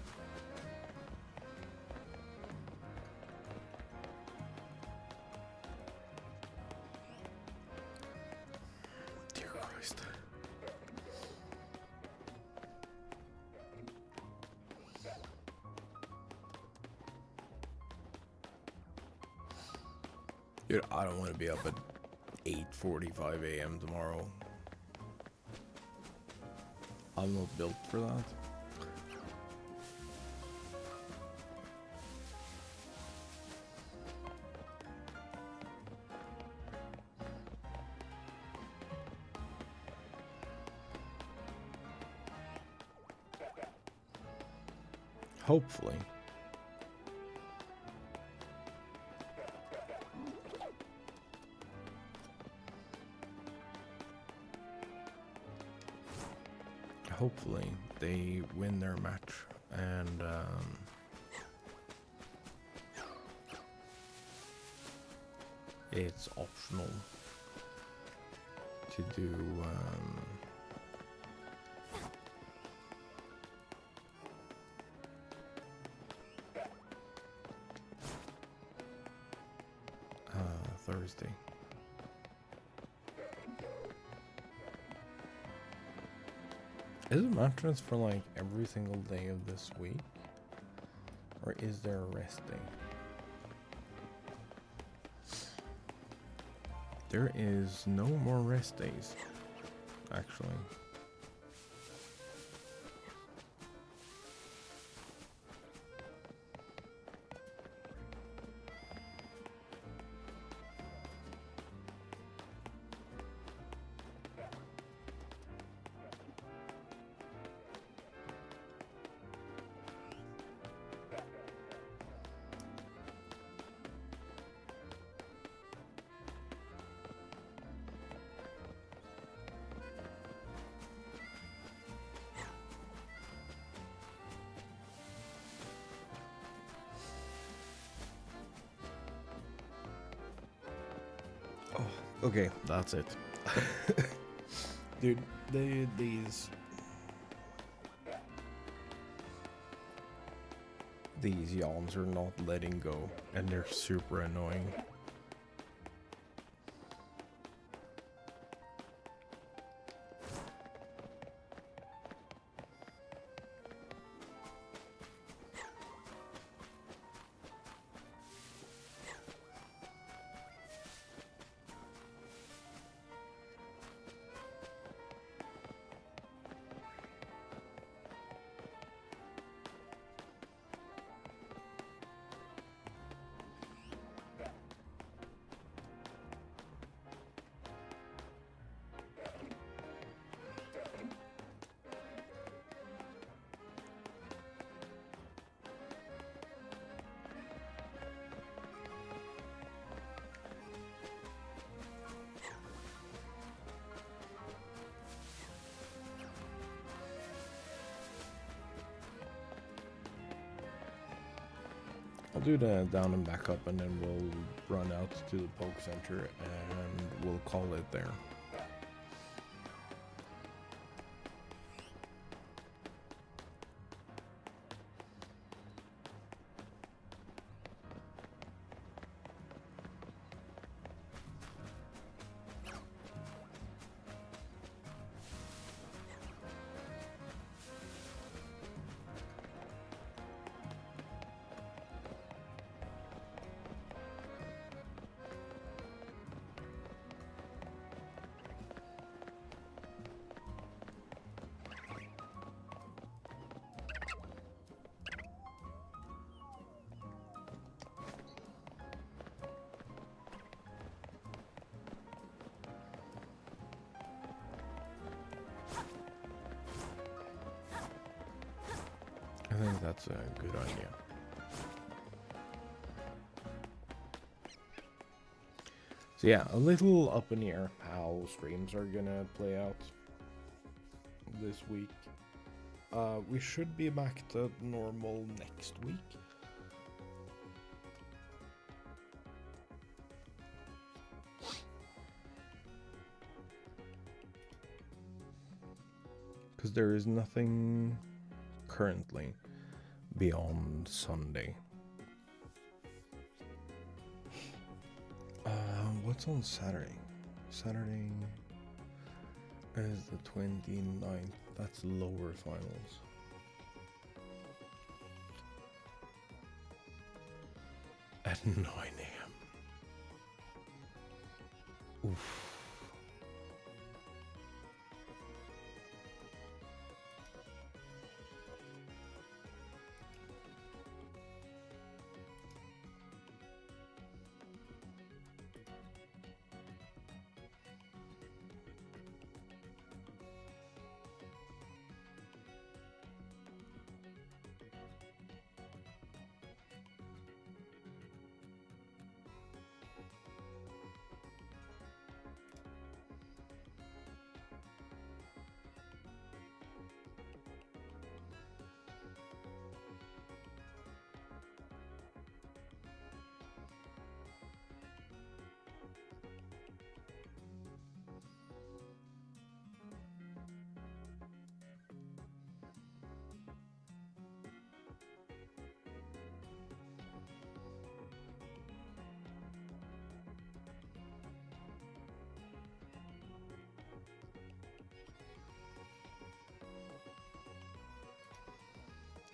Dear Christ. Dude, I don't want to be up at 8:45 a.m. tomorrow. I'm not built for that. Hopefully. Hopefully they win their match and it's optional to do Thursday. Is it matches for like every single day of this week? Or is there a rest day? There is no more rest days, actually. Okay, that's it. Dude, these yawns are not letting go, and they're super annoying. I'll do the down and back up, and then we'll run out to the poke center and we'll call it there. I think that's a good idea. So yeah, a little up in the air how streams are gonna play out this week. We should be back to normal next week. Because there is nothing currently beyond Sunday. What's on Saturday? Saturday is the 29th. That's lower finals. At 9 a.m. Oof.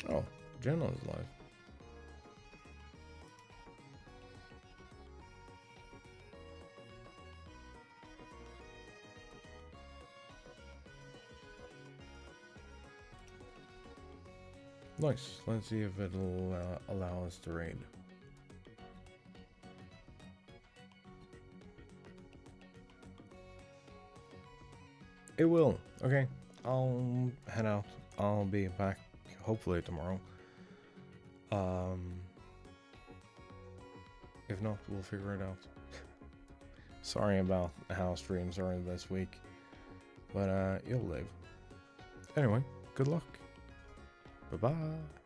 Oh, Jenna is live. Nice. Let's see if it'll allow us to raid. It will. Okay. I'll head out. I'll be back hopefully tomorrow. If not, we'll figure it out. Sorry about how streams are this week, but you'll live. Anyway, good luck. Bye-bye.